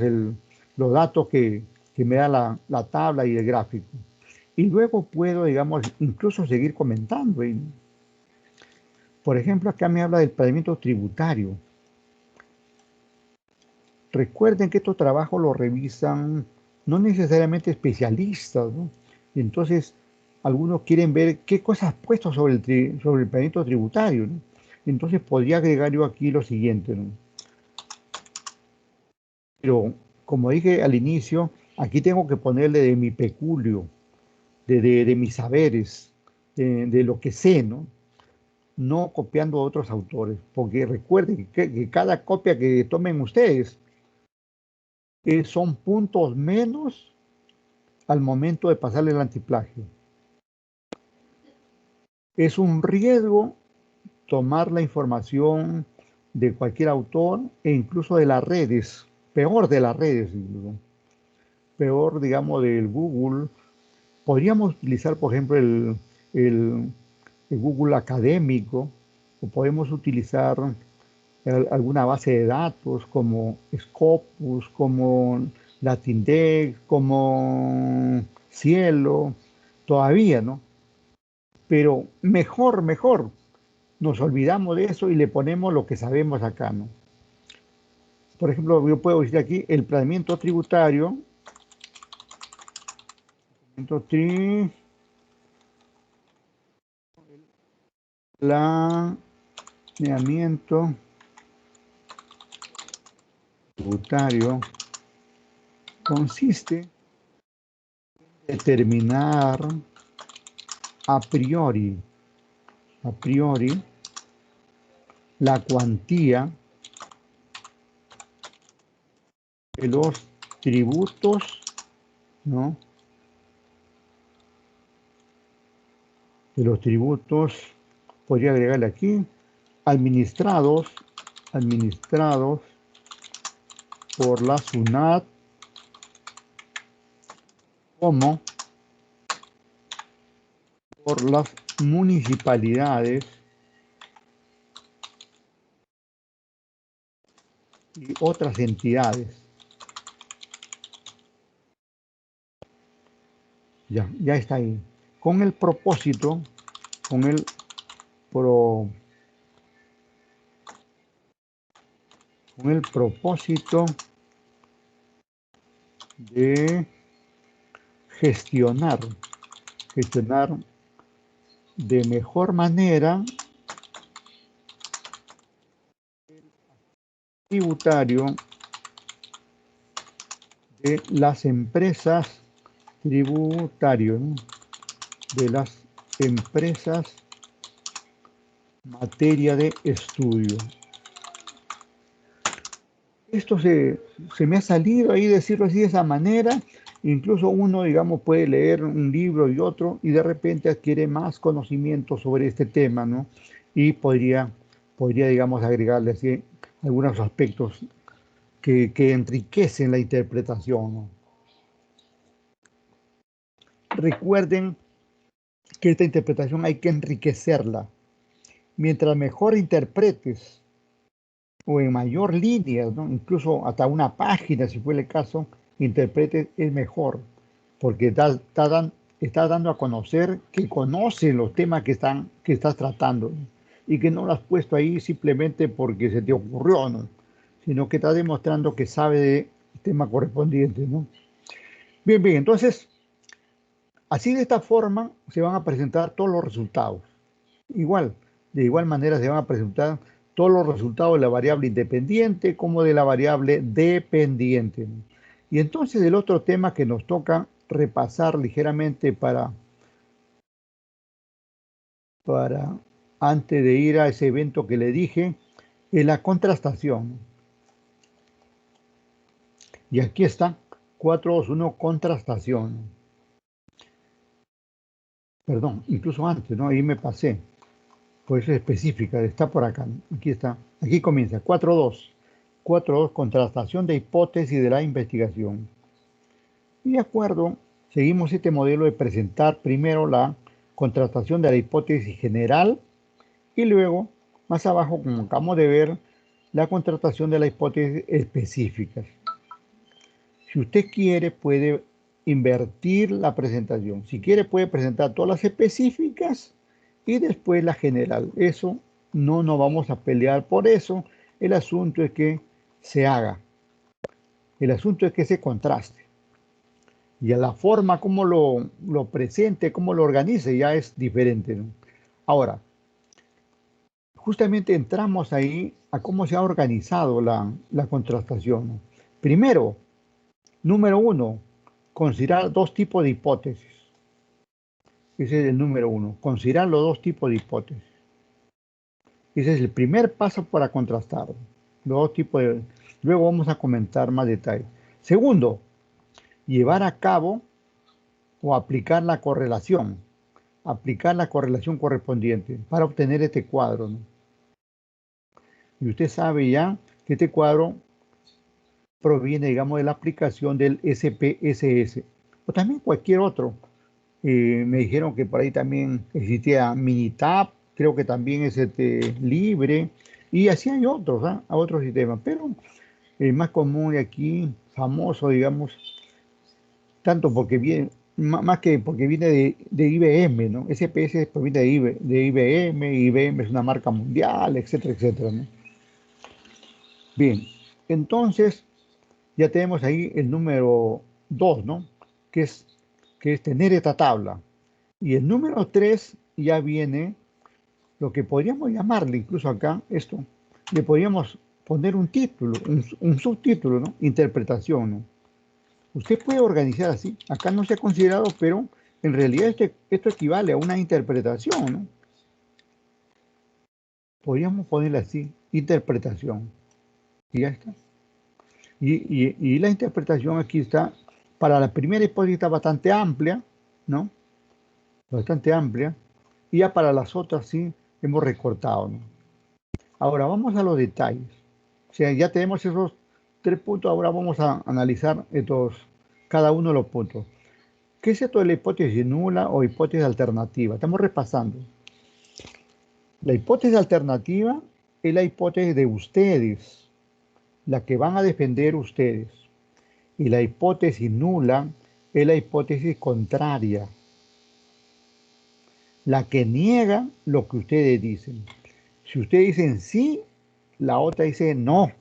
A: los datos que me da la tabla y el gráfico. Y luego puedo, digamos, incluso seguir comentando. Por ejemplo, acá me habla del pagamiento tributario. Recuerden que estos trabajos los revisan no necesariamente especialistas, ¿no? Y entonces, algunos quieren ver qué cosas has puesto sobre el pagamiento tributario, ¿no? Entonces, podría agregar yo aquí lo siguiente, ¿no? Pero, como dije al inicio, aquí tengo que ponerle de mi peculio, de mis saberes, de lo que sé, ¿no? No copiando a otros autores, porque recuerden que cada copia que tomen ustedes son puntos menos al momento de pasarle el antiplagio. Es un riesgo tomar la información de cualquier autor e incluso de las redes, peor de las redes, peor, digamos, del Google. Podríamos utilizar, por ejemplo, el Google académico, o podemos utilizar alguna base de datos como Scopus, como LatinDex, como Cielo, todavía, ¿no? Pero mejor, nos olvidamos de eso y le ponemos lo que sabemos acá, ¿no? Por ejemplo, yo puedo decir aquí el planeamiento tributario, planeamiento tributario consiste en determinar a priori la cuantía de los tributos, ¿no? De los tributos, podría agregarle aquí, administrados por la SUNAT como por las municipalidades y otras entidades. Ya está ahí. Con el propósito, con el propósito de gestionar de mejor manera tributario de las empresas tributarios, ¿no? De las empresas materia de estudio. Esto se me ha salido ahí decirlo así de esa manera. Incluso uno, digamos, puede leer un libro y otro y de repente adquiere más conocimiento sobre este tema, ¿no? Y podría digamos, agregarle así algunos aspectos que enriquecen la interpretación, ¿no? Recuerden que esta interpretación hay que enriquecerla. Mientras mejor interpretes o en mayor línea, ¿no? Incluso hasta una página, si fue el caso, interpretes, es mejor, porque está dando a conocer que conoce los temas que estás tratando, ¿no? Y que no lo has puesto ahí simplemente porque se te ocurrió, ¿no? Sino que está demostrando que sabe del tema correspondiente, ¿no? Bien, entonces, así de esta forma se van a presentar todos los resultados. De igual manera se van a presentar todos los resultados de la variable independiente como de la variable dependiente. Y entonces el otro tema que nos toca repasar ligeramente para antes de ir a ese evento que le dije, es la contrastación. Y aquí está, 421 contrastación. Perdón, incluso antes, ¿no? Ahí me pasé. Pues es específica, está por acá. Aquí está. Aquí comienza. 4.2. 4.2, contrastación de hipótesis de la investigación. Y de acuerdo, seguimos este modelo de presentar primero la contrastación de la hipótesis general y luego, más abajo, como acabamos de ver, la contrastación de la hipótesis específicas. Si usted quiere, puede invertir la presentación. Si quiere, puede presentar todas las específicas y después la general. Eso no nos vamos a pelear por eso. El asunto es que se haga. El asunto es que se contraste. Y a la forma como lo presente, como lo organice, ya es diferente, ¿no? Ahora, justamente entramos ahí a cómo se ha organizado la contrastación, ¿no? Primero, número 1, considerar dos tipos de hipótesis. Ese es el número 1, considerar los dos tipos de hipótesis. Ese es el primer paso para contrastar. Luego vamos a comentar más detalles. Segundo, llevar a cabo o aplicar la correlación correspondiente para obtener este cuadro, ¿no? Y usted sabe ya que este cuadro proviene, digamos, de la aplicación del SPSS o también cualquier otro. Me dijeron que por ahí también existía Minitab, creo que también es libre, y así hay otros, ¿eh? A otros sistemas, pero el más común de aquí, famoso, digamos, tanto porque viene, más que porque viene de IBM, ¿no? SPS proviene de IBM, IBM es una marca mundial, etcétera, etcétera, ¿no? Bien, entonces ya tenemos ahí el número 2, ¿no? Que es tener esta tabla. Y el número 3 ya viene lo que podríamos llamarle, incluso acá, esto, le podríamos poner un título, un subtítulo, ¿no? Interpretación, ¿no? Usted puede organizar así. Acá no se ha considerado, pero en realidad esto equivale a una interpretación, ¿no? Podríamos ponerle así, interpretación. Y ya está. Y la interpretación aquí está, para la primera hipótesis está bastante amplia, ¿no? Bastante amplia. Y ya para las otras sí hemos recortado, ¿no? Ahora vamos a los detalles. O sea, ya tenemos esos 3 puntos, ahora vamos a analizar cada uno de los puntos. ¿Qué es esto de la hipótesis nula o hipótesis alternativa? Estamos repasando. La hipótesis alternativa es la hipótesis de ustedes, la que van a defender ustedes. Y la hipótesis nula es la hipótesis contraria, la que niega lo que ustedes dicen. Si ustedes dicen sí, la otra dice no.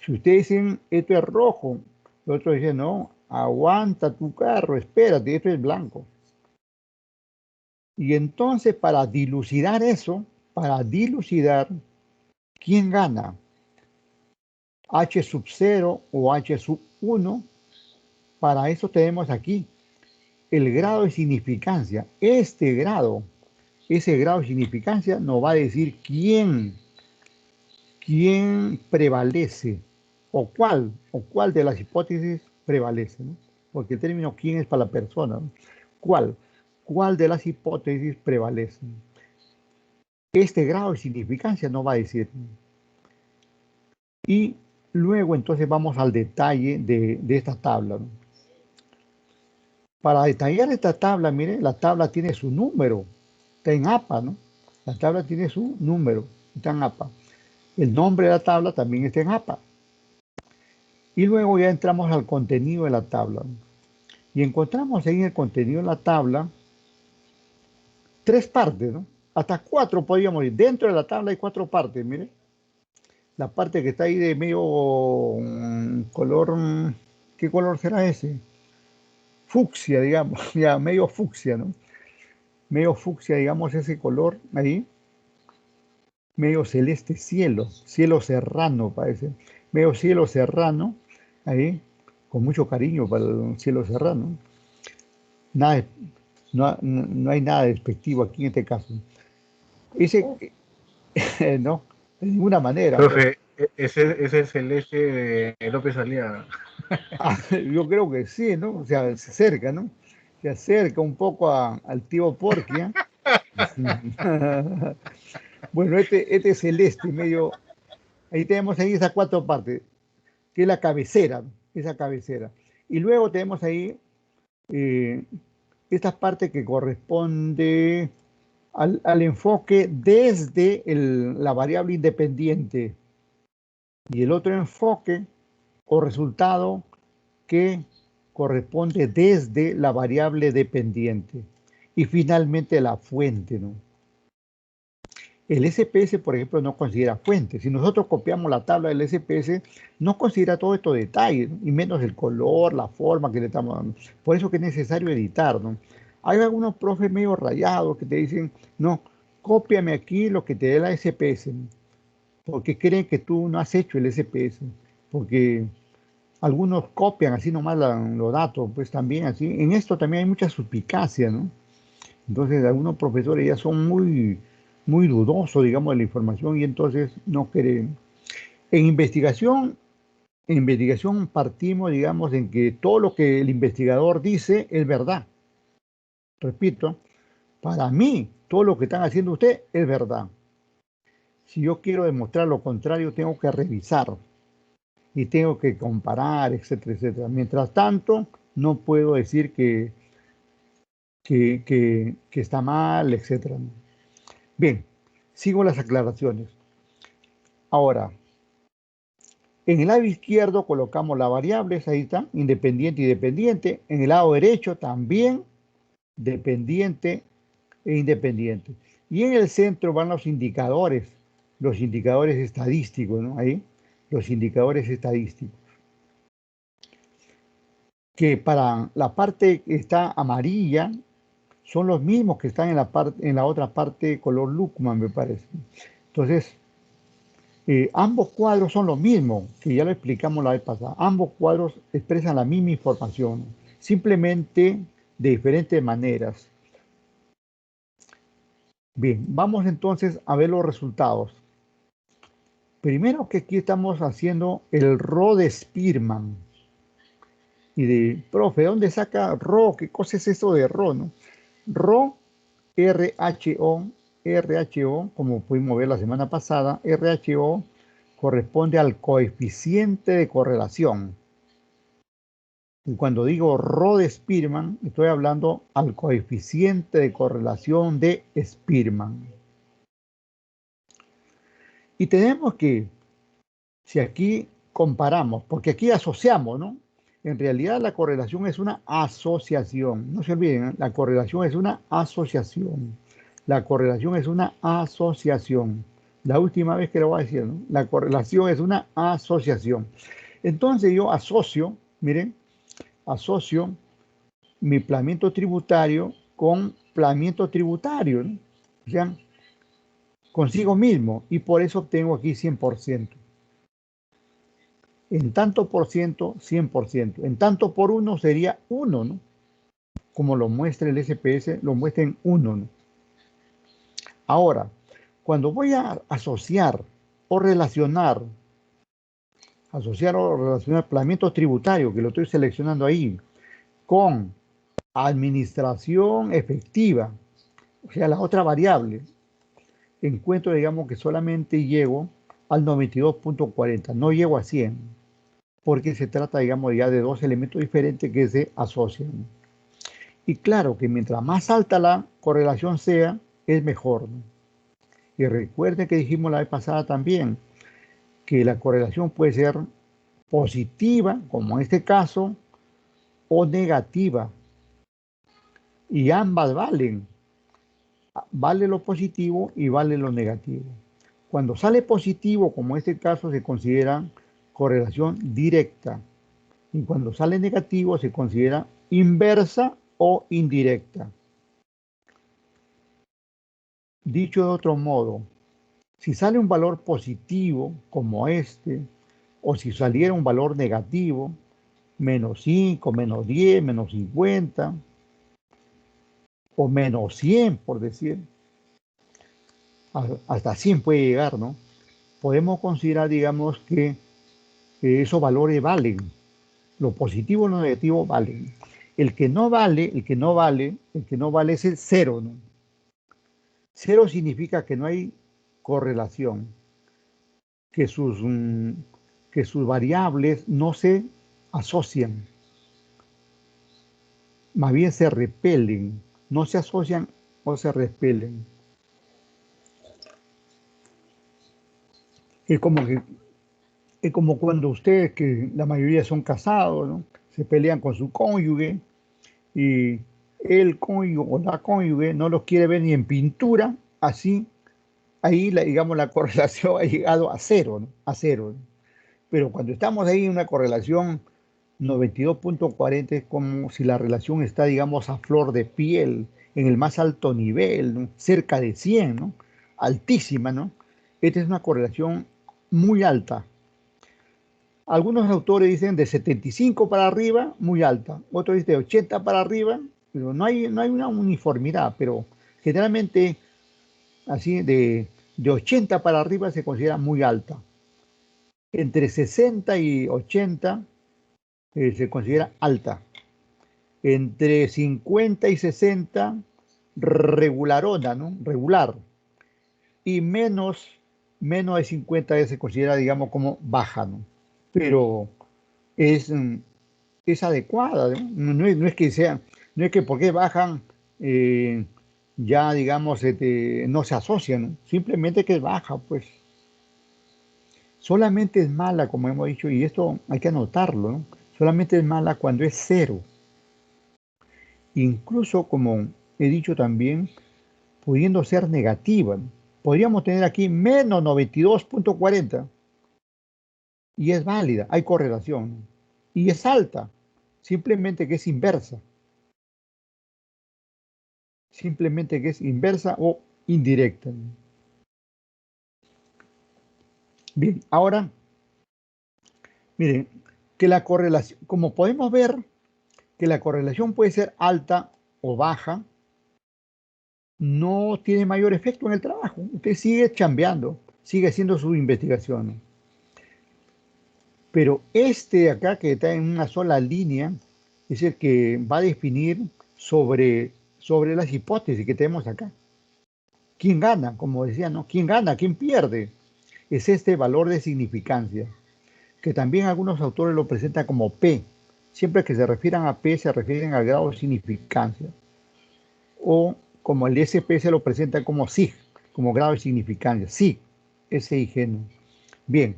A: Si ustedes dicen esto es rojo, el otro dice no, aguanta tu carro, espérate, esto es blanco. Y entonces para dilucidar eso, para dilucidar quién gana, H sub 0 o H sub 1, para eso tenemos aquí el grado de significancia. Ese grado de significancia nos va a decir quién prevalece o cuál de las hipótesis prevalece, ¿no? Porque el término quién es para la persona, ¿no? ¿Cuál de las hipótesis prevalece? Este grado de significancia nos va a decir. Y luego entonces vamos al detalle de esta tabla, ¿no? Para detallar esta tabla, miren, la tabla tiene su número, está en APA, ¿no? La tabla tiene su número, está en APA. El nombre de la tabla también está en APA. Y luego ya entramos al contenido de la tabla, ¿no? Y encontramos ahí en el contenido de la tabla 3 partes, ¿no? Hasta 4 podríamos ir. Dentro de la tabla hay 4 partes, miren. La parte que está ahí de medio color, ¿qué color será ese? Fucsia, digamos, ya medio fucsia, ¿no? Medio fucsia, digamos, ese color ahí. Medio celeste cielo serrano parece. Medio cielo serrano, ahí, con mucho cariño para el cielo serrano. Nada, no hay nada despectivo aquí en este caso. Ese, no, de ninguna manera.
F: Profe, ese es el eje de López Aliaga.
A: Yo creo que sí, ¿no? O sea, se acerca, ¿no? Se acerca un poco al tío Porquia. Bueno, este celeste medio, ahí tenemos ahí esas 4 partes, que es la cabecera, esa cabecera. Y luego tenemos ahí esta parte que corresponde al enfoque desde la variable independiente y el otro enfoque o resultado que corresponde desde la variable dependiente y finalmente la fuente, ¿no? El SPS, por ejemplo, no considera fuente. Si nosotros copiamos la tabla del SPS, no considera todos estos detalles, ¿no? Y menos el color, la forma que le estamos dando. Por eso que es necesario editar, ¿no? Hay algunos profes medio rayados que te dicen, no, cópiame aquí lo que te dé la SPS, ¿no? Porque creen que tú no has hecho el SPS, porque algunos copian así nomás los datos, pues también así. En esto también hay mucha suspicacia, ¿no? Entonces algunos profesores ya son muy dudosos, digamos, de la información y entonces no creen. En investigación partimos, digamos, en que todo lo que el investigador dice es verdad. Repito, para mí, todo lo que están haciendo ustedes es verdad. Si yo quiero demostrar lo contrario, tengo que revisar y tengo que comparar, etcétera, etcétera. Mientras tanto, no puedo decir que está mal, etcétera. Bien, sigo las aclaraciones. Ahora, en el lado izquierdo colocamos las variables, ahí está, independiente y dependiente. En el lado derecho también, dependiente e independiente. Y en el centro van los indicadores estadísticos, ¿no? Ahí, los indicadores estadísticos. Que para la parte que está amarilla son los mismos que están en la otra parte color Luckman, me parece. Entonces, ambos cuadros son lo mismo, que ya lo explicamos la vez pasada. Ambos cuadros expresan la misma información, simplemente de diferentes maneras. Bien, vamos entonces a ver los resultados. Primero que aquí estamos haciendo el RO de Spearman. Y de, profe, ¿dónde saca RO? ¿Qué cosa es eso de RO, no? RO, RHO, como pudimos ver la semana pasada, RHO corresponde al coeficiente de correlación. Y cuando digo RO de Spearman, estoy hablando al coeficiente de correlación de Spearman. Y tenemos que, si aquí comparamos, porque aquí asociamos, ¿no? En realidad la correlación es una asociación. No se olviden, ¿eh? La correlación es una asociación. La correlación es una asociación. La última vez que lo voy a decir, ¿no? La correlación es una asociación. Entonces yo asocio, miren, asocio mi planeamiento tributario con planeamiento tributario, ¿no? O sea, consigo mismo, y por eso obtengo aquí 100%. En tanto por ciento, 100%. En tanto por uno sería 1, ¿no? Como lo muestra el SPS, lo muestra en 1, ¿no? Ahora, cuando voy a asociar o relacionar planeamiento tributario, que lo estoy seleccionando ahí, con administración efectiva, o sea, la otra variable, encuentro, digamos, que solamente llego al 92.40, no llego a 100, porque se trata, digamos, ya de dos elementos diferentes que se asocian. Y claro que mientras más alta la correlación sea, es mejor, ¿no? Y recuerden que dijimos la vez pasada también que la correlación puede ser positiva, como en este caso, o negativa. Y ambas valen. Vale lo positivo y vale lo negativo. Cuando sale positivo, como en este caso, se considera correlación directa. Y cuando sale negativo, se considera inversa o indirecta. Dicho de otro modo, si sale un valor positivo, como este, o si saliera un valor negativo, menos 5, menos 10, menos 50, o menos 100, por decir, hasta 100 puede llegar, ¿no? Podemos considerar, digamos, que esos valores valen. Lo positivo y lo negativo valen. El que no vale es el cero, ¿no? Cero significa que no hay correlación, que sus variables no se asocian, más bien se repelen, no se asocian o se repelen. Es como que es como cuando ustedes, que la mayoría son casados, ¿no? Se pelean con su cónyuge y el cónyuge o la cónyuge no los quiere ver ni en pintura, así, ahí, digamos, la correlación ha llegado a cero, ¿no? A cero, ¿no? Pero cuando estamos ahí en una correlación 92.40, es como si la relación está, digamos, a flor de piel, en el más alto nivel, ¿no? Cerca de 100, ¿no? Altísima, ¿no? Esta es una correlación muy alta. Algunos autores dicen de 75 para arriba, muy alta. Otros dicen de 80 para arriba, pero no hay una uniformidad, pero generalmente así de 80 para arriba se considera muy alta. Entre 60 y 80 se considera alta. Entre 50 y 60, regularona, ¿no? Regular. Y menos de 50 se considera, digamos, como baja, ¿no? Pero es adecuada, ¿no? No es que sea, no es que porque bajan, ya, digamos, no se asocian, ¿no? Simplemente que es baja, pues. Solamente es mala, como hemos dicho, y esto hay que anotarlo, ¿no? Solamente es mala cuando es cero. Incluso, como he dicho también, pudiendo ser negativa, ¿no? Podríamos tener aquí menos 92.40 y es válida, hay correlación, ¿no? Y es alta, simplemente que es inversa. Simplemente que es inversa o indirecta. Bien, ahora, miren, que la correlación, como podemos ver, que la correlación puede ser alta o baja, no tiene mayor efecto en el trabajo. Usted sigue chambeando, sigue haciendo sus investigaciones. Pero este de acá, que está en una sola línea, es el que va a definir sobre las hipótesis que tenemos acá. ¿Quién gana? Como decía, ¿no? ¿Quién gana? ¿Quién pierde? Es este valor de significancia, que también algunos autores lo presentan como P. Siempre que se refieran a P, se refieren al grado de significancia. O como el SPS lo presenta como SIG, como grado de significancia. SIG, SIG. Bien.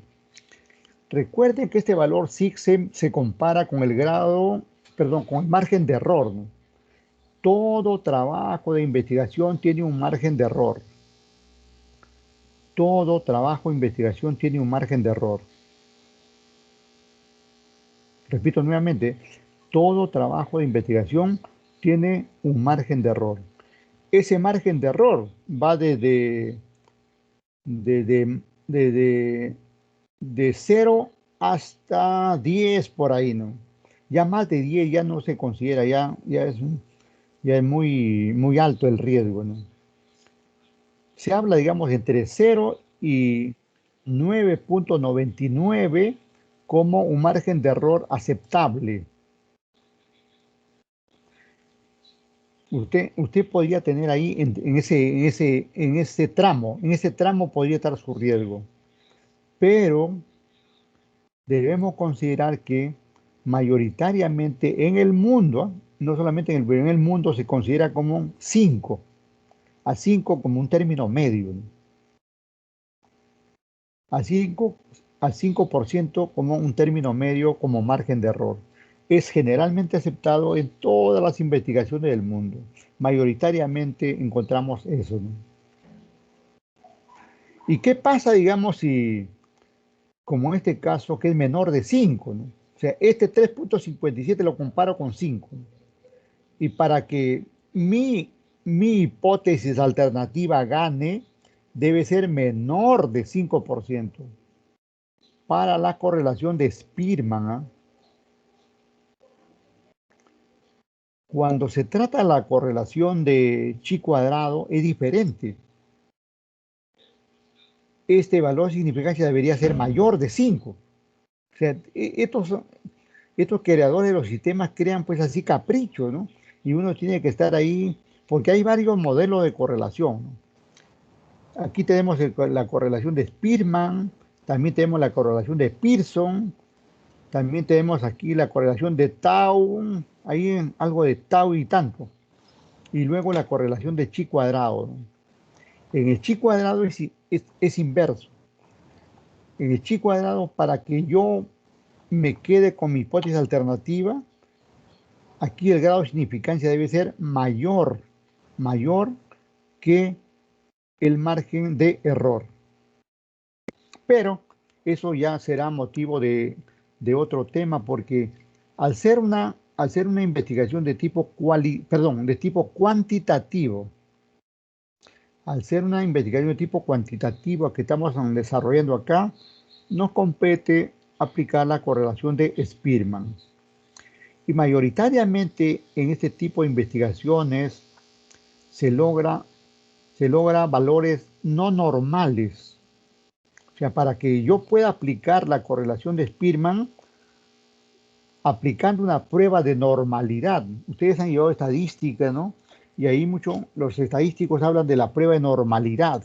A: Recuerden que este valor SIG se compara con el grado, perdón, con el margen de error, ¿no? Todo trabajo de investigación tiene un margen de error. Todo trabajo de investigación tiene un margen de error. Repito nuevamente, todo trabajo de investigación tiene un margen de error. Ese margen de error va de 0 hasta 10 por ahí, ¿no? Ya más de 10 ya no se considera, ya es muy alto el riesgo, ¿no? Se habla, digamos, entre 0 y 9.99 como un margen de error aceptable. Usted podría tener ahí en ese tramo podría estar su riesgo. Pero debemos considerar que mayoritariamente en el mundo, no solamente en el mundo se considera como 5, a 5 como un término medio, ¿no? A 5% como un término medio como margen de error. Es generalmente aceptado en todas las investigaciones del mundo. Mayoritariamente encontramos eso, ¿no? ¿Y qué pasa, digamos, si, como en este caso, que es menor de 5, ¿no? O sea, este 3.57 lo comparo con 5. Y para que mi hipótesis alternativa gane, debe ser menor de 5%. Para la correlación de Spearman, ¿eh? Cuando se trata de la correlación de chi cuadrado, es diferente. Este valor de significancia debería ser mayor de 5. O sea, estos creadores de los sistemas crean pues así caprichos, ¿no? Y uno tiene que estar ahí, porque hay varios modelos de correlación, ¿no? Aquí tenemos la correlación de Spearman, también tenemos la correlación de Pearson, también tenemos aquí la correlación de Tau, ahí algo de Tau y tanto. Y luego la correlación de chi cuadrado, ¿no? En el chi cuadrado es inverso. En el chi cuadrado, para que yo me quede con mi hipótesis alternativa, aquí el grado de significancia debe ser mayor que el margen de error. Pero eso ya será motivo de otro tema, porque al ser una investigación de tipo cuantitativo, al ser una investigación de tipo cuantitativo que estamos desarrollando acá, nos compete aplicar la correlación de Spearman. Y mayoritariamente en este tipo de investigaciones se logra valores no normales. O sea, para que yo pueda aplicar la correlación de Spearman, aplicando una prueba de normalidad. Ustedes han llevado estadística, ¿no? Y ahí los estadísticos hablan de la prueba de normalidad.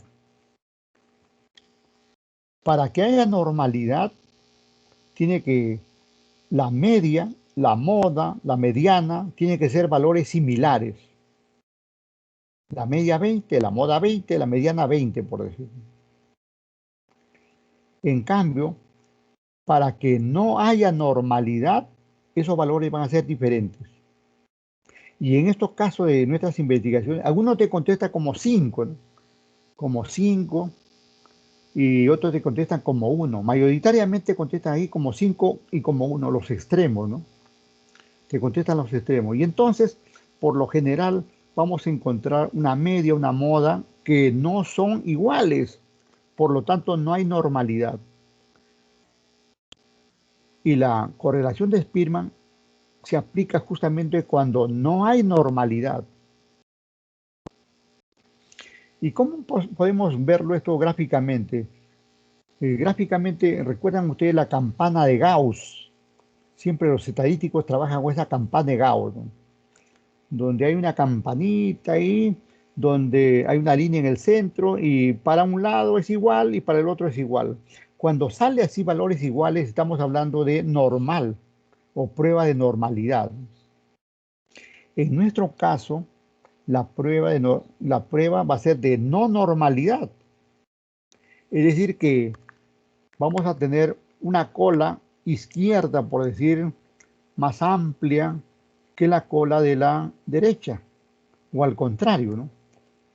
A: Para que haya normalidad, tiene que la media, la moda, la mediana, tiene que ser valores similares. La media 20, la moda 20, la mediana 20, por decirlo. En cambio, para que no haya normalidad, esos valores van a ser diferentes. Y en estos casos de nuestras investigaciones, algunos te contestan como 5, ¿no? Como 5, y otros te contestan como 1. Mayoritariamente contestan ahí como 5 y como 1, los extremos, ¿no? Te contestan los extremos. Y entonces, por lo general, vamos a encontrar una media, una moda, que no son iguales. Por lo tanto, no hay normalidad. Y la correlación de Spearman se aplica justamente cuando no hay normalidad. ¿Y cómo podemos verlo esto gráficamente? Gráficamente, ¿recuerdan ustedes la campana de Gauss? Siempre los estadísticos trabajan con esa campana de Gauss, ¿no? Donde hay una campanita ahí, donde hay una línea en el centro y para un lado es igual y para el otro es igual. Cuando sale así valores iguales, estamos hablando de normal o prueba de normalidad. En nuestro caso, la prueba va a ser de no normalidad. Es decir que vamos a tener una cola izquierda, por decir, más amplia que la cola de la derecha, o al contrario, ¿no?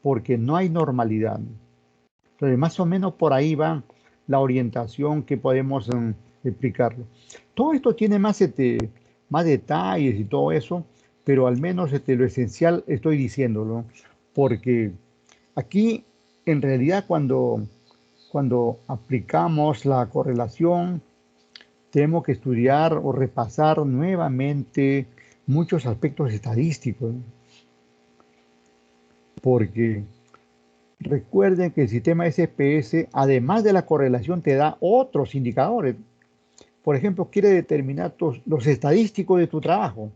A: Porque no hay normalidad. Entonces, más o menos por ahí va la orientación que podemos explicarlo. Todo esto tiene más detalles y todo eso, pero al menos lo esencial estoy diciéndolo, porque aquí en realidad cuando aplicamos la correlación, tenemos que estudiar o repasar nuevamente muchos aspectos estadísticos, ¿no? Porque recuerden que el sistema SPS, además de la correlación, te da otros indicadores. Por ejemplo, quiere determinar los estadísticos de tu trabajo.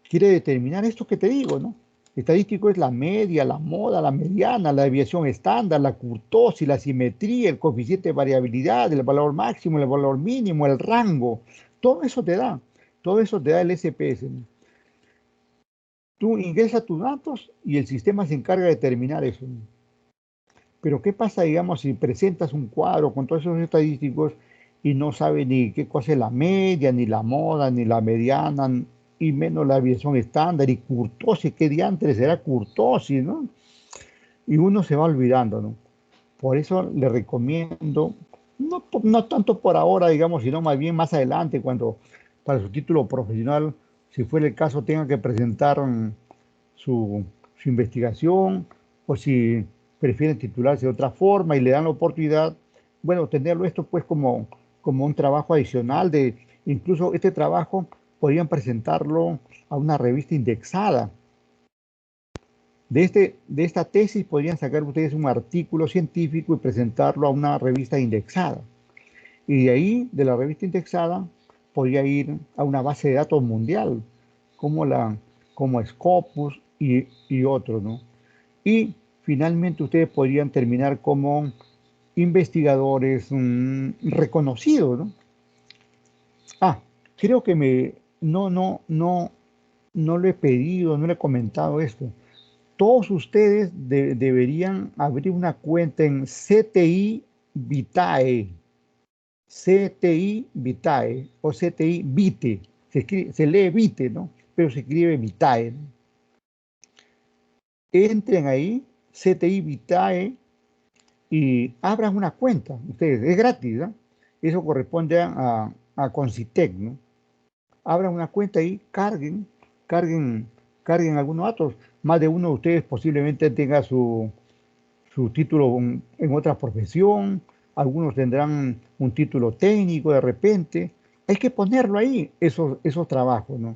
A: Quiere determinar esto que te digo, ¿no? Estadístico es la media, la moda, la mediana, la desviación estándar, la kurtosis, la simetría, el coeficiente de variabilidad, el valor máximo, el valor mínimo, el rango. Todo eso te da el SPS, ¿no? Tú ingresas tus datos y el sistema se encarga de determinar eso, ¿no? Pero ¿qué pasa, digamos, si presentas un cuadro con todos esos estadísticos y no sabe ni qué cosa es la media, ni la moda, ni la mediana, y menos la desviación estándar, y kurtosis, qué diantre será kurtosis, ¿no? Y uno se va olvidando, ¿no? Por eso le recomiendo, no tanto por ahora, digamos, sino más bien más adelante, cuando para su título profesional, si fuera el caso, tenga que presentar su investigación, o si prefieren titularse de otra forma y le dan la oportunidad, bueno, tenerlo esto pues como un trabajo adicional incluso este trabajo podrían presentarlo a una revista indexada. De esta tesis podrían sacar ustedes un artículo científico y presentarlo a una revista indexada. Y de ahí, de la revista indexada, podría ir a una base de datos mundial, como Scopus y otros, ¿no? Y finalmente ustedes podrían terminar como investigadores reconocidos, ¿no? Creo que no lo he pedido, no le he comentado esto. Todos ustedes deberían abrir una cuenta en CTI Vitae. CTI Vitae o CTI Vite. Se lee Vite, ¿no? Pero se escribe Vitae, ¿no? Entren ahí, CTI Vitae, y abran una cuenta. Ustedes, es gratis, ¿no? Eso corresponde a Concitec, ¿no? Abran una cuenta y carguen algunos datos. Más de uno de ustedes posiblemente tenga su título en otra profesión, algunos tendrán un título técnico de repente. Hay que ponerlo ahí, esos trabajos, ¿no?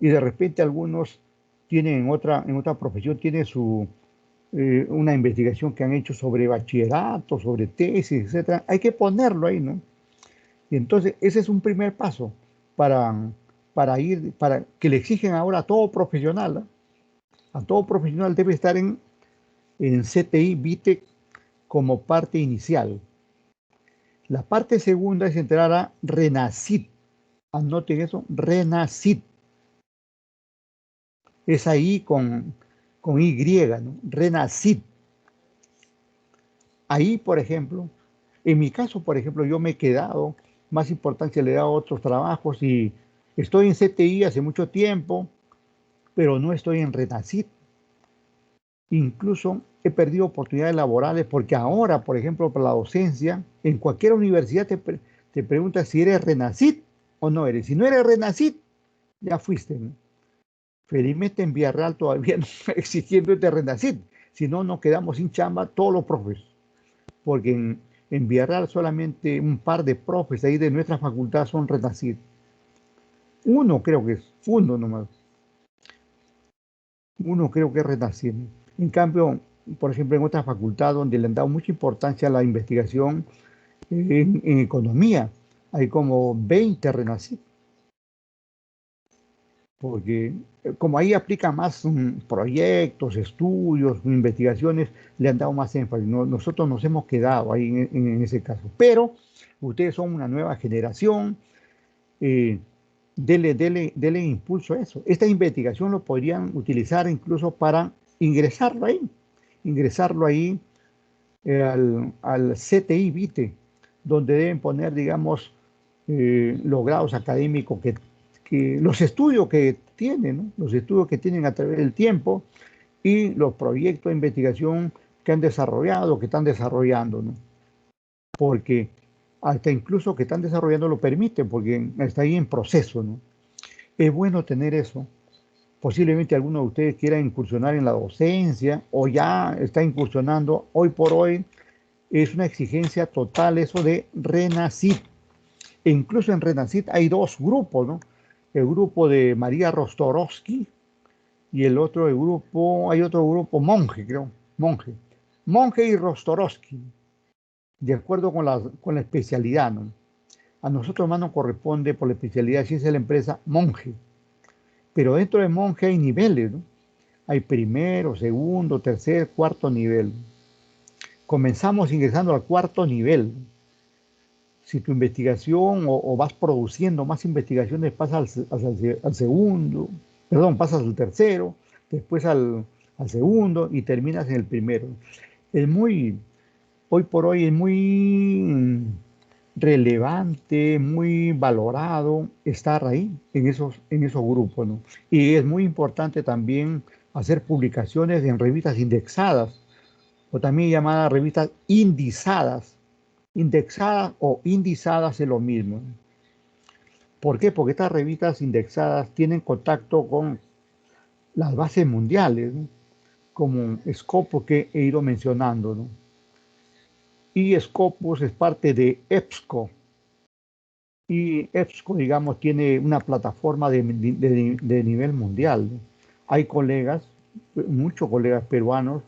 A: Y de repente algunos tienen en otra profesión, tiene una investigación que han hecho sobre bachillerato, sobre tesis, etcétera. Hay que ponerlo ahí, ¿no? Y entonces ese es un primer paso para que le exigen ahora a todo profesional, ¿no? A todo profesional debe estar en CTI Vite como parte inicial. La parte segunda es entrar a Renacit. Anoten eso, Renacit. Es ahí con Y, ¿no? Renacit. Ahí, por ejemplo, en mi caso, por ejemplo, yo me he quedado, más importancia le he dado a otros trabajos y estoy en CTI hace mucho tiempo, pero no estoy en Renacit. Incluso he perdido oportunidades laborales porque ahora, por ejemplo, para la docencia, en cualquier universidad te pregunta si eres Renacit o no eres. Si no eres Renacit, ya fuiste, ¿no? Felizmente en Villarreal todavía no está exigiendo este Renacit. Si no, nos quedamos sin chamba todos los profes. Porque en Villarreal solamente un par de profes ahí de nuestra facultad son Renacit. Uno creo que es, uno nomás. Uno creo que es Renacit. En cambio, por ejemplo, en otra facultad donde le han dado mucha importancia a la investigación en economía, hay como 20 Renacit. Porque como ahí aplica más proyectos, estudios, investigaciones, le han dado más énfasis. Nosotros nos hemos quedado ahí en ese caso. Pero ustedes son una nueva generación, dele impulso a eso. Esta investigación lo podrían utilizar incluso para ingresarlo ahí al CTI Vite, donde deben poner, digamos, los grados académicos los estudios que tienen, ¿no? Los estudios que tienen a través del tiempo y los proyectos de investigación que han desarrollado, que están desarrollando, ¿no? Porque hasta incluso que están desarrollando lo permiten, porque está ahí en proceso, ¿no? Es bueno tener eso. Posiblemente alguno de ustedes quiera incursionar en la docencia o ya está incursionando. Hoy por hoy es una exigencia total eso de RENACIT. E incluso en RENACIT hay dos grupos, ¿no? El grupo de María Rostorowski y el otro grupo, hay otro grupo, Monge, creo, Monge y Rostorowski, de acuerdo con la especialidad, ¿no? A nosotros más nos corresponde por la especialidad, si es de la empresa, Monge. Pero dentro de Monge hay niveles, ¿no? Hay primero, segundo, tercer, cuarto nivel. Comenzamos ingresando al cuarto nivel. Si tu investigación o vas produciendo más investigaciones, pasas al segundo, perdón, pasas al tercero, después al segundo y terminas en el primero. Hoy por hoy es muy relevante, muy valorado estar ahí en esos grupos, ¿no? Y es muy importante también hacer publicaciones en revistas indexadas o también llamadas revistas indizadas. Indexadas o indizadas es lo mismo. ¿Por qué? Porque estas revistas indexadas tienen contacto con las bases mundiales, ¿no? Como Scopus que he ido mencionando, ¿no? Y Scopus es parte de EBSCO. Y EBSCO, digamos, tiene una plataforma de nivel mundial, ¿no? Hay colegas, muchos colegas peruanos,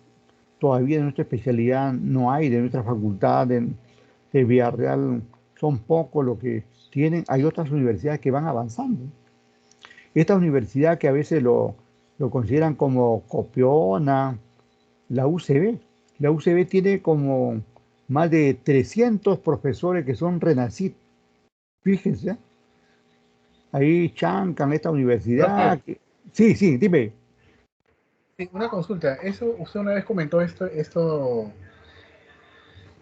A: todavía de nuestra especialidad no hay, de nuestra facultad de Villarreal, son pocos los que tienen. Hay otras universidades que van avanzando. Esta universidad que a veces lo consideran como copiona, la UCB. La UCB tiene como más de 300 profesores que son RENACIT. Fíjense, ahí chancan esta universidad. Sí, sí, dime.
F: Sí, una consulta. Eso, usted una vez comentó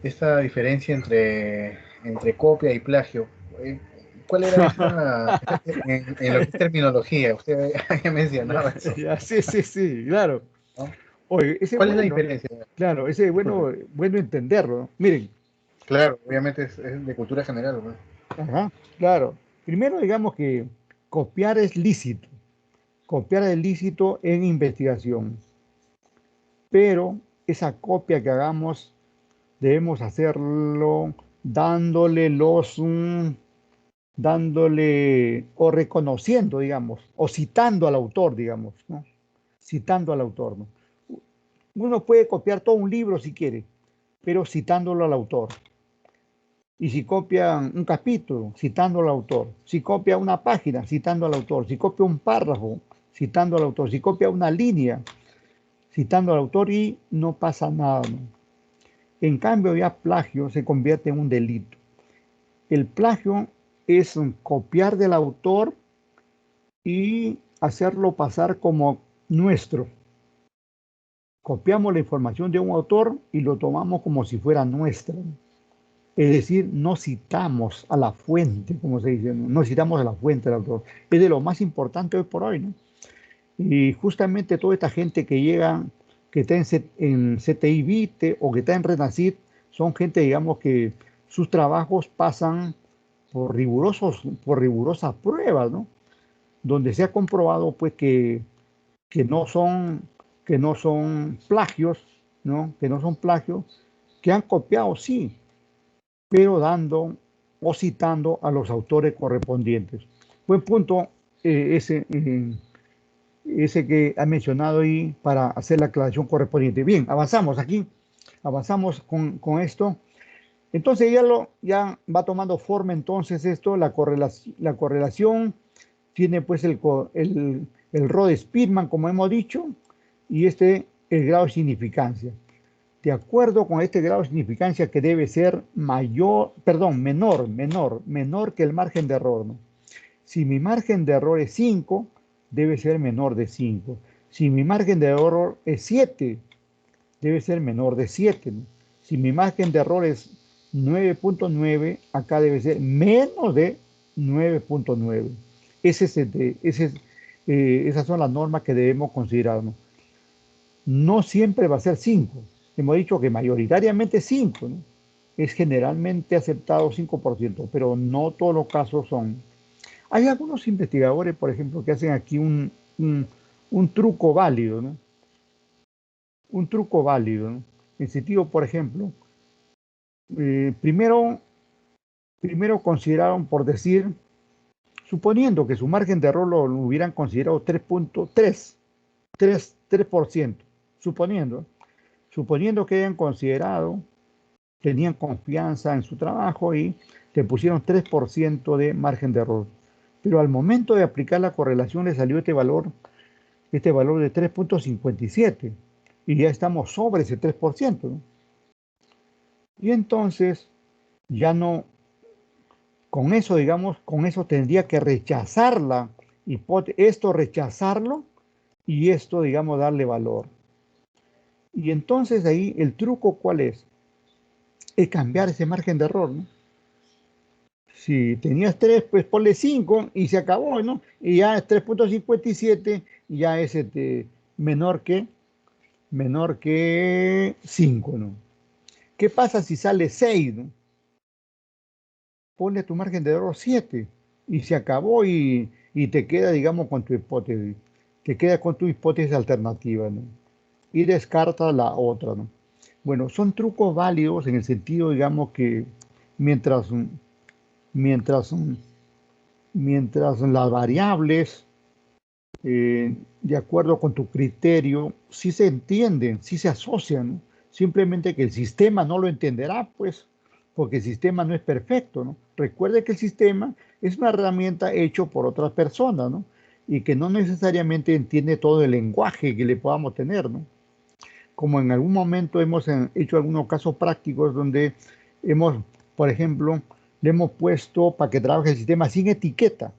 F: esta diferencia entre copia y plagio. ¿Cuál era esa en lo que es terminología? Usted había mencionado eso,
A: Sí, sí, sí, claro.
F: ¿no?
A: Oye, ese es
F: ¿Cuál es la
A: bueno,
F: diferencia?
A: claro, ese es bueno, bueno entenderlo, ¿no? Miren,
F: Claro, obviamente es de cultura general, ¿no?
A: ajá, claro. Primero digamos que copiar es lícito. Copiar es lícito en investigación. Pero esa copia que hagamos debemos hacerlo dándole o reconociendo, digamos, o citando al autor, digamos, ¿no? Citando al autor, ¿no? Uno puede copiar todo un libro si quiere, pero citándolo al autor. Y si copian un capítulo, citando al autor. Si copia una página, citando al autor. Si copia un párrafo, citando al autor. Si copia una línea, citando al autor y no pasa nada, ¿no? En cambio, ya plagio se convierte en un delito. El plagio es copiar del autor y hacerlo pasar como nuestro. Copiamos la información de un autor y lo tomamos como si fuera nuestra. Es decir, no citamos a la fuente, como se dice, no citamos a la fuente del autor. Es de lo más importante hoy por hoy, ¿no? Y justamente toda esta gente que llega, que está en CTI Vite o que está en Renacit, son gente, digamos, que sus trabajos pasan por rigurosas pruebas, ¿no? Donde se ha comprobado, pues, que no son, que no son plagios, ¿no? Que no son plagios, que han copiado, sí, pero dando o citando a los autores correspondientes. Buen punto ese que ha mencionado ahí para hacer la aclaración correspondiente. Bien, avanzamos aquí, avanzamos con esto. Entonces ya va tomando forma entonces esto, la correlación tiene pues el Rode-Speedman, como hemos dicho, y el grado de significancia. De acuerdo con este grado de significancia que debe ser menor que el margen de error, ¿no? Si mi margen de error es 5, debe ser menor de 5. Si mi margen de error es 7, debe ser menor de 7, ¿no? Si mi margen de error es 9.9, acá debe ser menos de 9.9. Esas son las normas que debemos considerar, ¿no? No siempre va a ser 5. Hemos dicho que mayoritariamente 5, ¿no? Es generalmente aceptado 5%, pero no todos los casos son. Hay algunos investigadores, por ejemplo, que hacen aquí un truco válido, ¿no? Un truco válido, ¿no? En sentido, por ejemplo, primero consideraron, por decir, suponiendo que su margen de error lo hubieran considerado 3%, suponiendo que hayan considerado, tenían confianza en su trabajo y te pusieron 3% de margen de error. Pero al momento de aplicar la correlación le salió este valor de 3.57 y ya estamos sobre ese 3%, ¿no? Y entonces ya no, con eso, digamos, con eso tendría que rechazar la hipótesis, esto rechazarlo y esto, digamos, darle valor. Y entonces ahí el truco, ¿cuál es? Es cambiar ese margen de error, ¿no? Si tenías 3, pues ponle 5 y se acabó, ¿no? Y ya es 3.57 y ya es menor que 5, ¿no? ¿Qué pasa si sale 6, ¿no? Ponle tu margen de error 7 y se acabó y te queda, digamos, con tu hipótesis. Te queda con tu hipótesis alternativa, ¿no? Y descarta la otra, ¿no? Bueno, son trucos válidos en el sentido, digamos, que mientras las variables, de acuerdo con tu criterio, sí se entienden, sí se asocian, ¿no? Simplemente que el sistema no lo entenderá, pues, porque el sistema no es perfecto, ¿no? Recuerde que el sistema es una herramienta hecho por otras personas, ¿no? Y que no necesariamente entiende todo el lenguaje que le podamos tener, ¿no? Como en algún momento hemos hecho algunos casos prácticos donde hemos, por ejemplo, le hemos puesto para que trabaje el sistema sin etiqueta.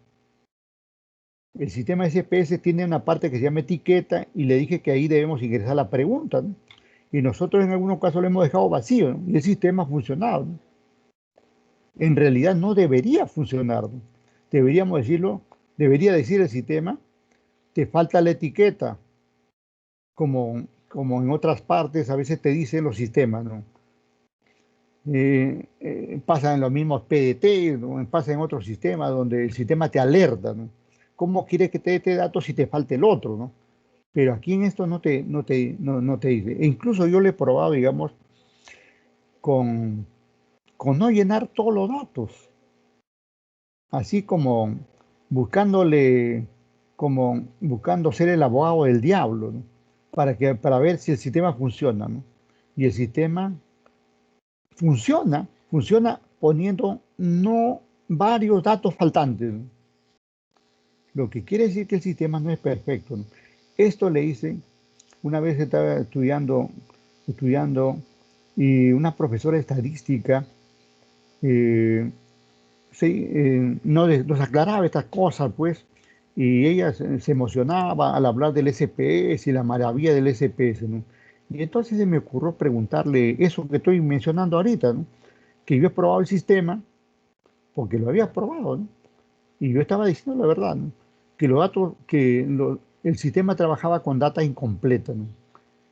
A: El sistema SPS tiene una parte que se llama etiqueta y le dije que ahí debemos ingresar la pregunta, ¿no? Y nosotros en algunos casos lo hemos dejado vacío, ¿no? Y el sistema ha funcionado, ¿no? En realidad no debería funcionar, ¿no? Debería decir el sistema, te falta la etiqueta, como en otras partes a veces te dicen los sistemas, ¿no? Pasa en los mismos PDT, ¿no? Pasa en otros sistemas donde el sistema te alerta, ¿no? ¿Cómo quieres que te dé este dato si te falta el otro, ¿no? Pero aquí en esto no te dice. E incluso yo lo he probado, digamos, con no llenar todos los datos. Así buscándole, como buscando ser el abogado del diablo, ¿no? Para ver si el sistema funciona, ¿no? Y el sistema funciona poniendo no varios datos faltantes, ¿no? Lo que quiere decir que el sistema no es perfecto, ¿no? Esto le hice, una vez estaba estudiando y una profesora de estadística nos aclaraba estas cosas, pues, y ella se emocionaba al hablar del SPS y la maravilla del SPS, ¿no? Y entonces se me ocurrió preguntarle eso que estoy mencionando ahorita, ¿no? Que yo he probado el sistema, porque lo había probado, ¿no? Y yo estaba diciendo la verdad, ¿no? Que los datos, el sistema trabajaba con data incompleta, ¿no?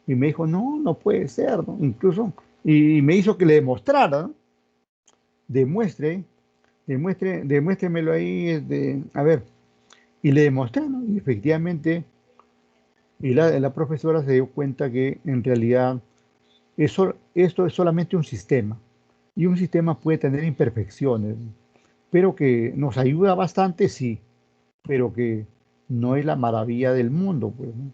A: Y me dijo, no puede ser, ¿no? Incluso, y me hizo que le demostrara, ¿no? Demuéstremelo ahí, a ver, y le demostré, ¿no? Y efectivamente, y la profesora se dio cuenta que en realidad esto es solamente un sistema, y un sistema puede tener imperfecciones, ¿no? Pero que nos ayuda bastante, sí, pero que no es la maravilla del mundo, pues, ¿no?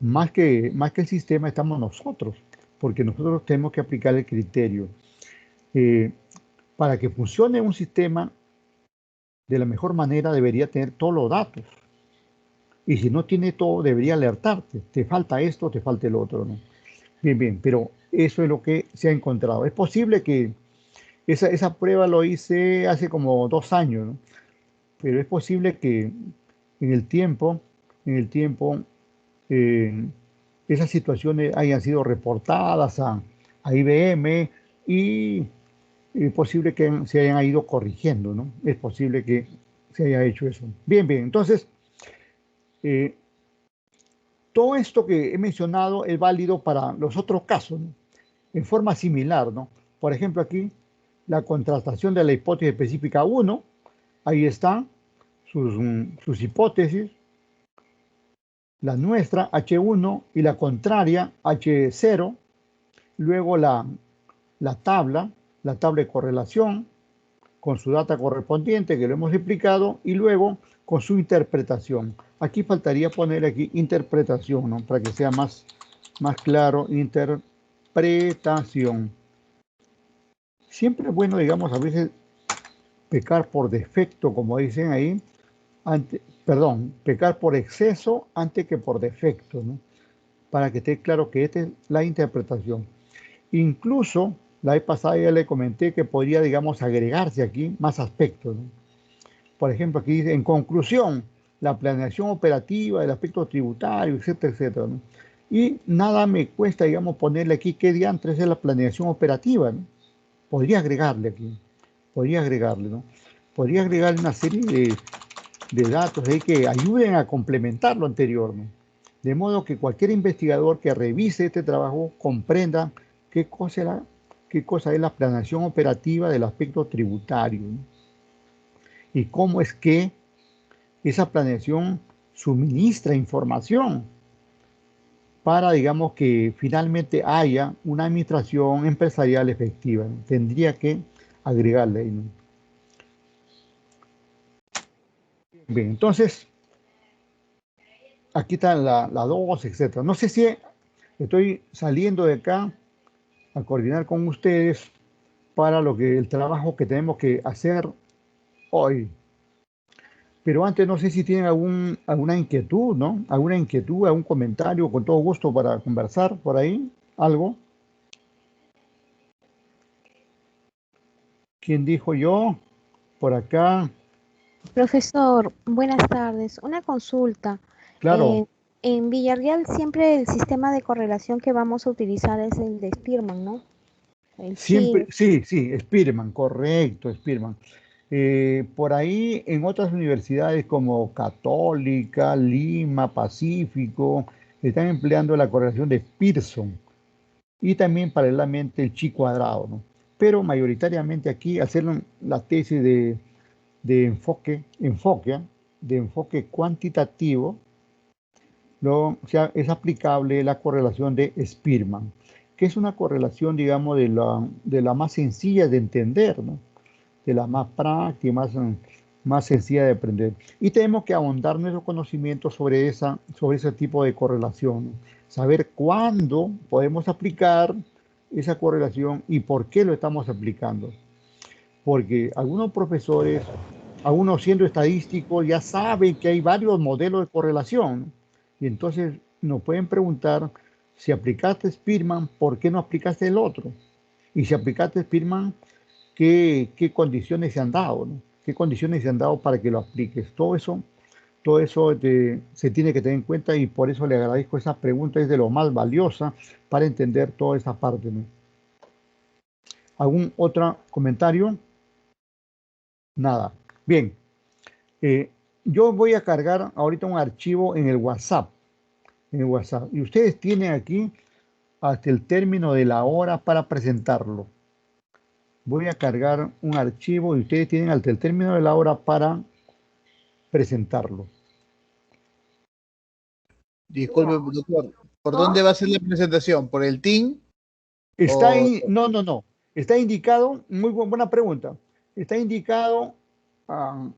A: Más que el sistema estamos nosotros, porque nosotros tenemos que aplicar el criterio. Para que funcione un sistema de la mejor manera debería tener todos los datos. Y si no tiene todo, debería alertarte. Te falta esto, te falta el otro, ¿no? Bien, pero eso es lo que se ha encontrado. Es posible que esa prueba lo hice hace como 2 años, ¿no? Pero es posible que en el tiempo, eh, esas situaciones hayan sido reportadas a a IBM y es posible que se hayan ido corrigiendo, ¿no? Es posible que se haya hecho eso. Bien, bien. Entonces, todo esto que he mencionado es válido para los otros casos, ¿no? En forma similar, ¿no? Por ejemplo, aquí, la contrastación de la hipótesis específica 1, ahí están sus hipótesis, la nuestra, H1, y la contraria, H0, luego la tabla de correlación, con su data correspondiente, que lo hemos explicado, y luego con su interpretación. Aquí faltaría poner aquí interpretación, ¿no? Para que sea más claro, interpretación. Siempre es bueno, digamos, a veces pecar por defecto, como dicen ahí, pecar por exceso antes que por defecto, ¿no? Para que esté claro que esta es la interpretación. Incluso, la vez pasada ya le comenté que podría, digamos, agregarse aquí más aspectos, ¿no? Por ejemplo, aquí dice, en conclusión, la planeación operativa, el aspecto tributario, etcétera, etcétera, ¿no? Y nada me cuesta, digamos, ponerle aquí qué diantres es la planeación operativa, ¿no? Podría agregarle aquí, ¿no? Podría agregarle una serie de datos ahí que ayuden a complementar lo anterior, ¿no? De modo que cualquier investigador que revise este trabajo comprenda qué cosa es la planeación operativa del aspecto tributario, ¿no? Y cómo es que esa planeación suministra información para, digamos, que finalmente haya una administración empresarial efectiva, ¿no? Tendría que agregarle ahí, ¿no? Bien, entonces, aquí está la 2, etcétera. No sé si estoy saliendo de acá a coordinar con ustedes para el trabajo que tenemos que hacer hoy. Pero antes no sé si tienen alguna inquietud, ¿no? Alguna inquietud, algún comentario, con todo gusto para conversar por ahí, algo. ¿Quién dijo yo? Por acá.
G: Profesor, buenas tardes. Una consulta.
A: Claro,
G: En Villarreal siempre el sistema de correlación que vamos a utilizar es el de Spearman, ¿no? El
A: siempre,
G: SHIN.
A: sí, Spearman, correcto, Spearman. Por ahí en otras universidades como Católica, Lima, Pacífico, están empleando la correlación de Pearson y también paralelamente el chi cuadrado, ¿no? Pero mayoritariamente aquí hacer la tesis de enfoque cuantitativo, o sea, es aplicable la correlación de Spearman, que es una correlación, digamos, de la más sencilla de entender, ¿no? De la más práctica, más sencilla de aprender. Y tenemos que ahondar nuestros conocimientos sobre ese tipo de correlación, ¿no? Saber cuándo podemos aplicar esa correlación y por qué lo estamos aplicando. Porque algunos profesores, algunos siendo estadísticos, ya saben que hay varios modelos de correlación, ¿no? Y entonces nos pueden preguntar, si aplicaste Spearman, ¿por qué no aplicaste el otro? Y si aplicaste Spearman, ¿qué condiciones se han dado, ¿no? ¿Qué condiciones se han dado para que lo apliques? Todo eso se tiene que tener en cuenta y por eso le agradezco esa pregunta, es de lo más valiosa para entender toda esa parte, ¿no? ¿Algún otro comentario? Nada. Bien. Yo voy a cargar ahorita un archivo en el WhatsApp. Y ustedes tienen aquí hasta el término de la hora para presentarlo. Voy a cargar un archivo y ustedes tienen hasta el término de la hora para presentarlo.
F: Disculpe, doctor, ¿por dónde va a ser la presentación? ¿Por el team?
A: Está
F: O...
A: ahí, no. Está indicado, muy buena pregunta. Está indicado, al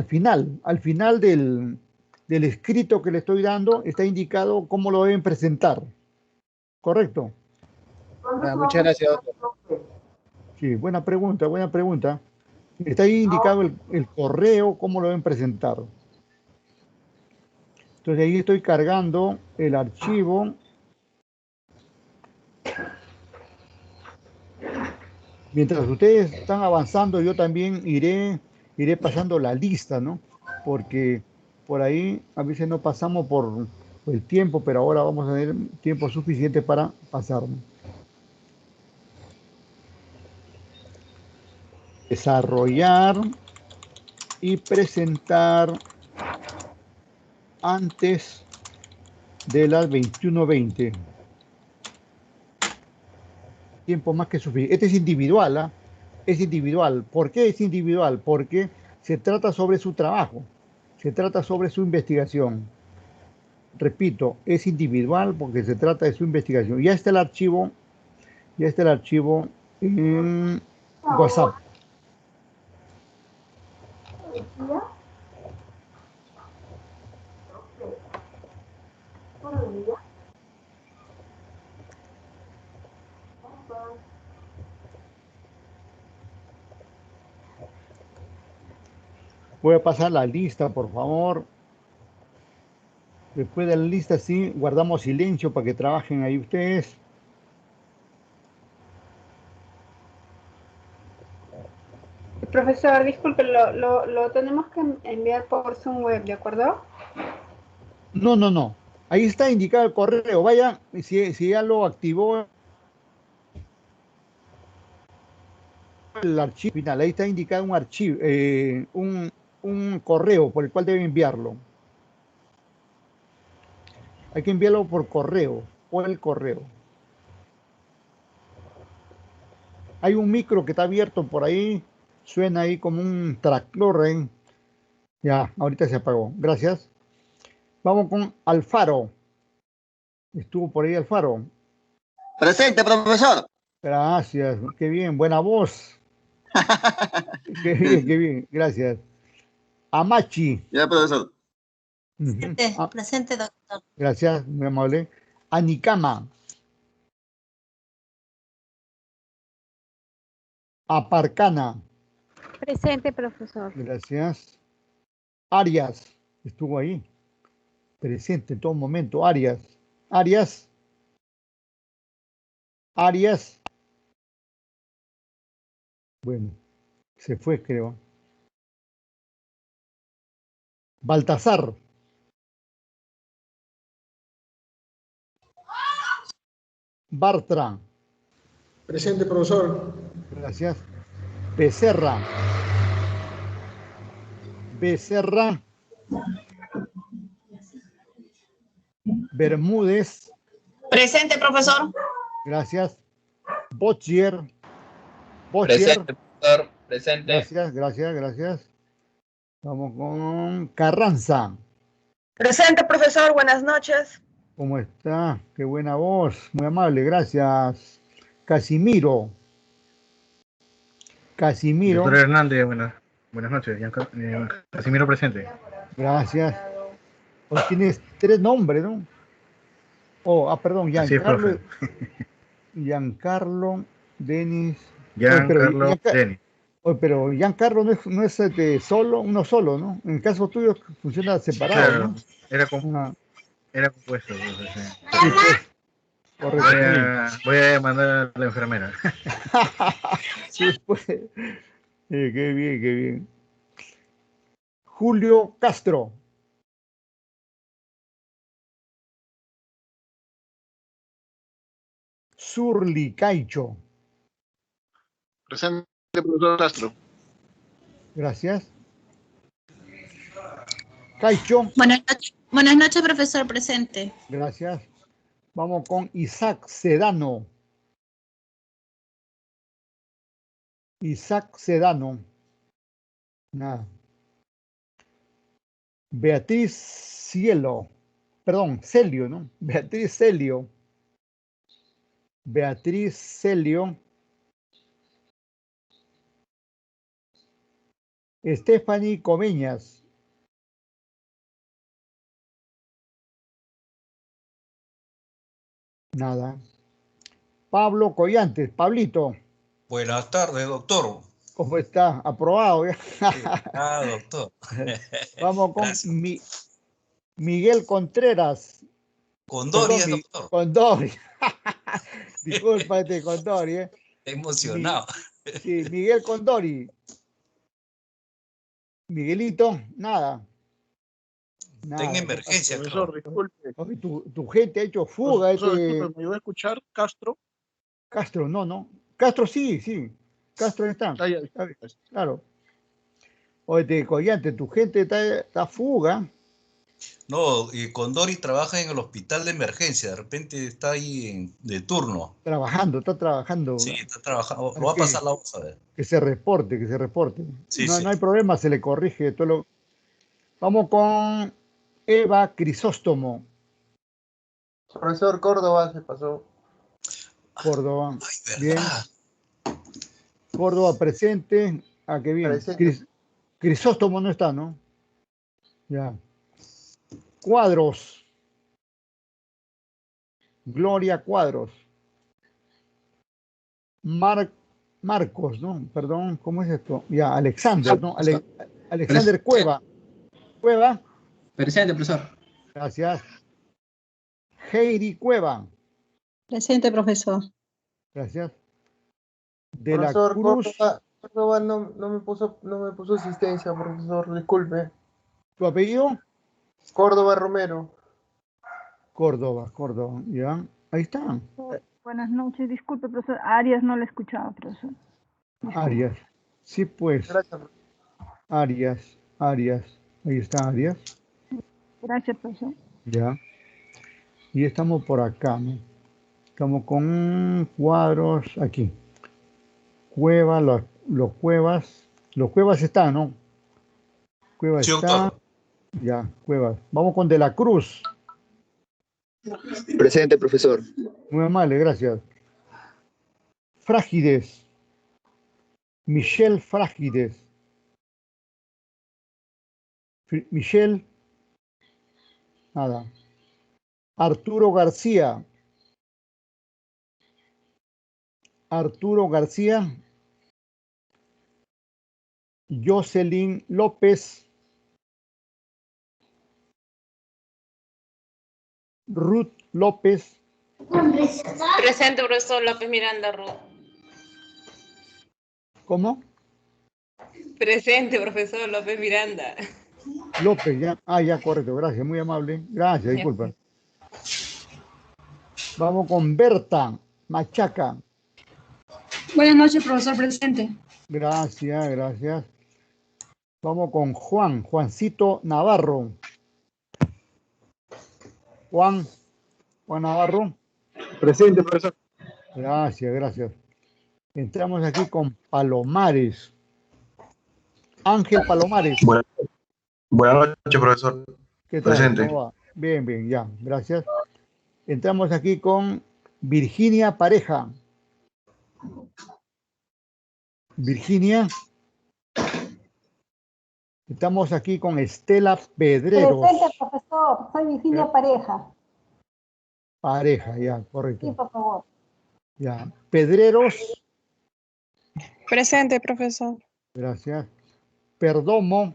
A: final del escrito que le estoy dando, está indicado cómo lo deben presentar. ¿Correcto?
F: muchas gracias, doctor.
A: Sí, buena pregunta. Está ahí indicado el correo, cómo lo deben presentar. Entonces ahí estoy cargando el archivo. Mientras ustedes están avanzando, yo también iré pasando la lista, ¿no? Porque por ahí a veces no pasamos el tiempo, pero ahora vamos a tener tiempo suficiente para pasar. Desarrollar y presentar antes de las 21:20. Tiempo más que suficiente. Este es individual, ¿ah? Es individual. ¿Por qué es individual? Porque se trata sobre su trabajo, se trata sobre su investigación. Repito, es individual porque se trata de su investigación. Ya está el archivo en WhatsApp. Voy a pasar la lista, por favor. Después de la lista, sí, guardamos silencio para que trabajen ahí ustedes.
H: Profesor, disculpe, lo tenemos que enviar por Zoom Web, ¿de acuerdo?
A: No. Ahí está indicado el correo. Vaya, si ya lo activó el archivo final, ahí está indicado un archivo, un correo por el cual debe enviarlo. Hay que enviarlo por correo, por el correo. Hay un micro que está abierto por ahí, suena ahí como un tractor, ¿eh? Ya, ahorita se apagó. Gracias. Vamos con Alfaro. Estuvo por ahí Alfaro.
B: Presente, profesor.
A: Gracias, qué bien, buena voz. Qué bien, gracias. Amachi.
B: Ya, profesor.
I: Presente, doctor.
A: Gracias, muy amable. Anicama. Aparcana.
G: Presente, profesor.
A: Gracias. Arias. Estuvo ahí. Presente en todo momento. Arias. Arias. Bueno, se fue, creo. Baltasar. Bartra.
J: Presente, profesor.
A: Gracias. Becerra. Bermúdez.
I: Presente, profesor.
A: Gracias. Bochier.
K: Presente, profesor. Presente.
A: Gracias. Vamos con Carranza.
L: Presente, profesor. Buenas noches.
A: ¿Cómo está? Qué buena voz. Muy amable, gracias. Casimiro.
F: Doctor Hernández, buenas noches. Casimiro presente.
A: Gracias. Pues tienes 3 nombres, ¿no? Perdón, Giancarlo. Giancarlo, Denis.
F: Denis.
A: Pero Giancarlo no es uno solo, ¿no? En el caso tuyo funciona separado,
F: claro,
A: ¿no?
F: Era compuesto.
A: Sí, pues. Correcto.
F: Voy a mandar a la enfermera.
A: Sí, pues. Qué bien. Julio Castro. Surli Caicho.
B: Presente, profesor Castro.
A: Gracias. Caicho.
I: Buenas noches, profesor, presente.
A: Gracias. Vamos con Isaac Sedano. Nada. Beatriz Celio, ¿no? Beatriz Celio. Stephanie Comeñas. Nada. Pablo Collantes. Pablito.
M: Buenas tardes, doctor.
A: ¿Cómo está? Aprobado. ¿Ya?
M: Doctor.
A: Vamos con Miguel Contreras.
M: Condori, doctor.
A: Condori. Disculpa, Condori.
M: Emocionado.
A: Sí, Miguel Condori. Miguelito, nada.
M: Está en emergencia,
N: Profesor,
M: creo.
N: disculpe.
A: Oye, tu gente ha hecho fuga.
N: Profesor, disculpe, ¿me iba a escuchar? ¿Castro?
A: Castro, no. Castro sí, sí. Castro está.
N: Ah, ya.
A: Está bien, claro. Oye, Collante, tu gente está fuga.
M: No, y Condori trabaja en el hospital de emergencia. De repente está ahí de turno.
A: Está trabajando.
M: Sí, está trabajando. Lo va a pasar la voz, a ver.
A: Que se reporte.
M: Sí,
A: No,
M: sí.
A: no hay problema, se le corrige todo lo. Vamos con Eva Crisóstomo.
O: Profesor Córdoba se pasó.
A: Córdoba.
M: Ay,
A: Bien.
M: ¿verdad?
A: Córdoba presente. Ah, qué bien. Crisóstomo no está, ¿no? Ya. Cuadros. Gloria Cuadros. Marcos, ¿no? Perdón, ¿cómo es esto? Ya, Alexander, ¿no? Alexander Cueva. Cueva.
P: Presente, profesor.
A: Gracias. Heidi Cueva.
Q: Presente, profesor.
A: Gracias. De
O: Profesor,
A: la Cruz.
O: Córdoba no me puso asistencia, profesor, disculpe.
A: ¿Tu apellido?
O: Córdoba Romero.
A: Córdoba, ya. Ahí está.
C: Buenas noches, disculpe, profesor. Arias no le escuchaba, profesor.
A: Arias. Sí, pues.
O: Gracias.
A: Arias. Ahí está Arias.
C: Gracias, profesor.
A: Ya. Y estamos por acá, ¿no? Estamos con cuadros aquí. Cueva, los cuevas. Los cuevas están, ¿no? Cuevas
M: Sí,
A: está.
M: doctor.
A: Ya, cuevas. Vamos con De la Cruz.
B: Presente, profesor.
A: Muy amable, gracias. Frágiles. Michelle Frágiles. Michelle. Nada. Arturo García. Jocelyn López. Ruth López.
I: Presente, profesor López Miranda Ruth.
A: ¿Cómo?
I: Presente, profesor López Miranda.
A: López, ya. Ah, ya, correcto. Gracias, muy amable. Gracias, disculpa. Vamos con Berta Machaca.
Q: Buenas noches, profesor. Presente.
A: Gracias. Vamos con Juancito Navarro. Juan Navarro.
J: Presente, profesor.
A: Gracias. Entramos aquí con Palomares. Ángel Palomares.
J: Buenas noches, profesor.
A: ¿Qué tal?
J: Presente.
A: ¿Cómo va? Bien, ya, gracias. Entramos aquí con Virginia Pareja. Virginia. Estamos aquí con Estela Pedreros.
R: Presente, profesor. Soy Virginia Pareja.
A: Pareja, ya, correcto.
R: Sí, por favor.
A: Ya. Pedreros.
S: Presente, profesor.
A: Gracias. Perdomo.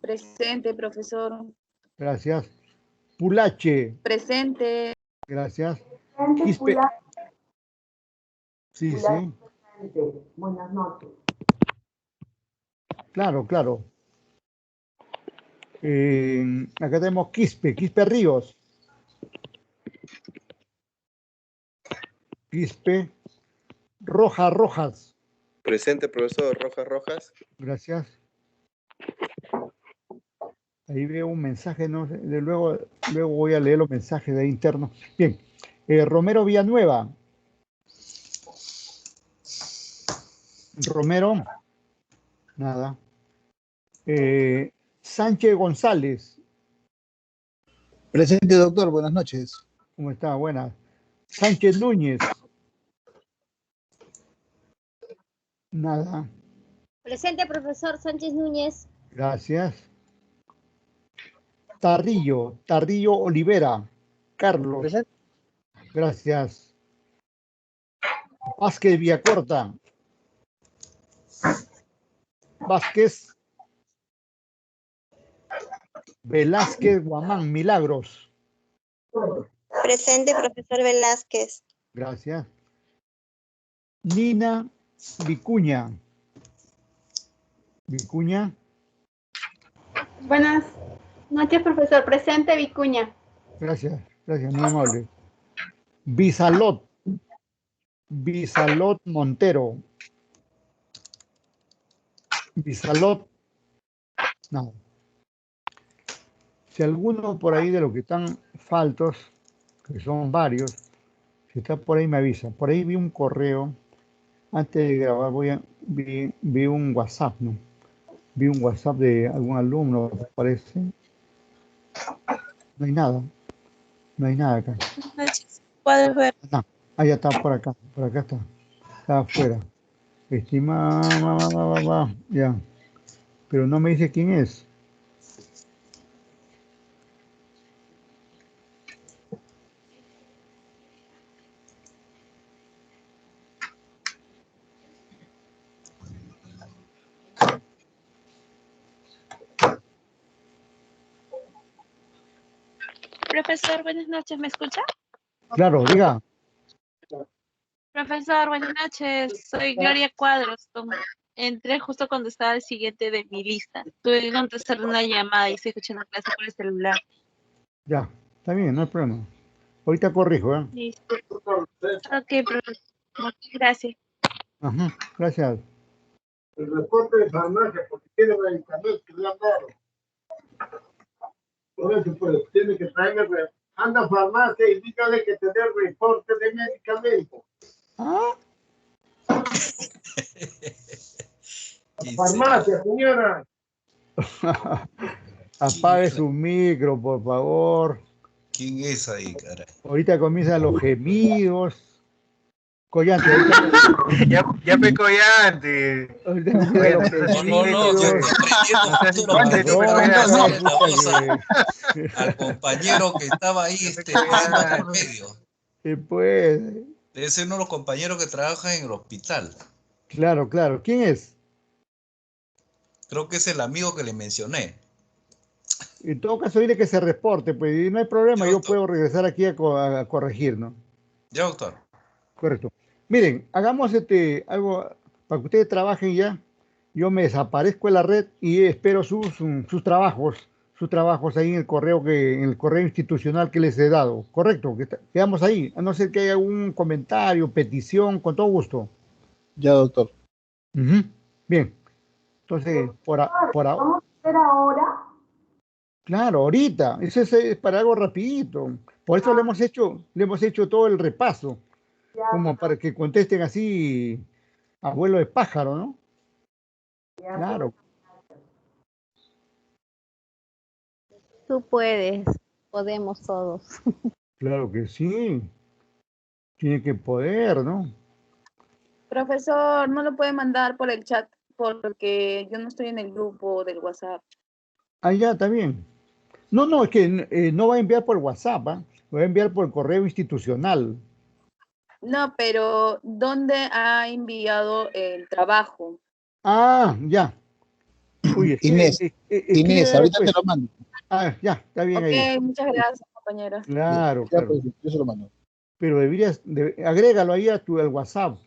I: Presente, profesor.
A: Gracias. Pulache.
I: Presente.
A: Gracias.
E: Presente,
A: Sí.
E: Buenas noches.
A: Claro. Acá tenemos Quispe Ríos. Quispe. Rojas.
T: Presente, profesor. Rojas.
A: Gracias. Ahí veo un mensaje, no sé, luego voy a leer los mensajes de ahí internos. Bien. Romero Villanueva. Romero. Nada. Sánchez González.
U: Presente, doctor. Buenas noches.
A: ¿Cómo está? Buenas. Sánchez Núñez. Nada.
V: Presente, profesor Sánchez Núñez.
A: Gracias. Tarrillo Olivera. Carlos.
O: Presente.
A: Gracias. Vázquez Villacorta. Vázquez. Velázquez Guamán Milagros.
V: Presente, profesor Velázquez.
A: Gracias. Nina Vicuña. Vicuña.
H: Buenas noches, profesor. Presente, Vicuña.
A: Gracias, muy amable. Bisalot Montero. Bisalot. No. Si alguno por ahí de los que están faltos, que son varios, si está por ahí me avisa. Por ahí vi un correo, antes de grabar vi un WhatsApp, ¿no? Vi un WhatsApp de algún alumno, parece. No hay nada acá.
I: ¿Puedes ver?
A: No, ya está por acá está. Está afuera. Estimada, ya. Pero no me dice quién es.
D: Profesor, buenas noches, ¿me escucha?
A: Claro, diga.
D: Profesor, buenas noches, soy Gloria Cuadros. Entré justo cuando estaba el siguiente de mi lista. Tuve que contestar una llamada y estoy escuchando clase por el celular.
A: Ya, está bien, no hay problema. Ahorita corrijo, ¿eh?
D: Listo. Ok, profesor. Muchas gracias.
A: Ajá, gracias.
P: El reporte de farmacia, porque tiene medicamentos que le han dado. Por eso, pues, tiene que traerme. Anda a farmacia y dígale que te dé el reporte de medicamentos.
A: ¿Ah?
P: Farmacia, señora.
A: Apague su micro, por favor.
M: ¿Quién es ahí, cara?
A: Ahorita comienzan los gemidos. Collante.
F: Ya me collante.
A: Ahorita comienzan los gemidos.
M: Al compañero que estaba ahí por medio.
A: Pues.
M: Debe ser uno de los compañeros que trabaja en el hospital.
A: Claro. ¿Quién es?
M: Creo que es el amigo que le mencioné.
A: En todo caso, dile que se reporte, pues, y no hay problema, yo puedo regresar aquí a corregir, ¿no?
M: Ya, doctor.
A: Correcto. Miren, hagamos algo para que ustedes trabajen ya. Yo me desaparezco de la red y espero sus trabajos ahí en el correo institucional que les he dado. Correcto, quedamos ahí, a no ser que haya algún comentario, petición, con todo gusto.
N: Ya, doctor.
A: Bien. Entonces, por ahora.
E: ¿Vamos a hacer ahora?
A: Claro, ahorita. Eso es para algo rapidito. Por eso le hemos hecho todo el repaso. Como para que contesten así, abuelo de pájaro, ¿no? Claro.
G: Tú puedes, podemos todos.
A: Claro que sí. Tiene que poder, ¿no?
S: Profesor, no lo puede mandar por el chat porque yo no estoy en el grupo del WhatsApp.
A: Ah, ya, está bien. No, es que no va a enviar por WhatsApp, ¿ah? Lo va a enviar por correo institucional.
S: No, pero ¿dónde ha enviado el trabajo?
A: Ah, ya. Uy,
N: Inés, ahorita
A: pues.
N: te lo mando.
A: Ah, ya, está bien ahí.
S: Ok, muchas gracias, compañero.
A: Claro,
N: Ya,
A: claro.
N: pues, yo se lo mando.
A: Pero agrégalo ahí al WhatsApp.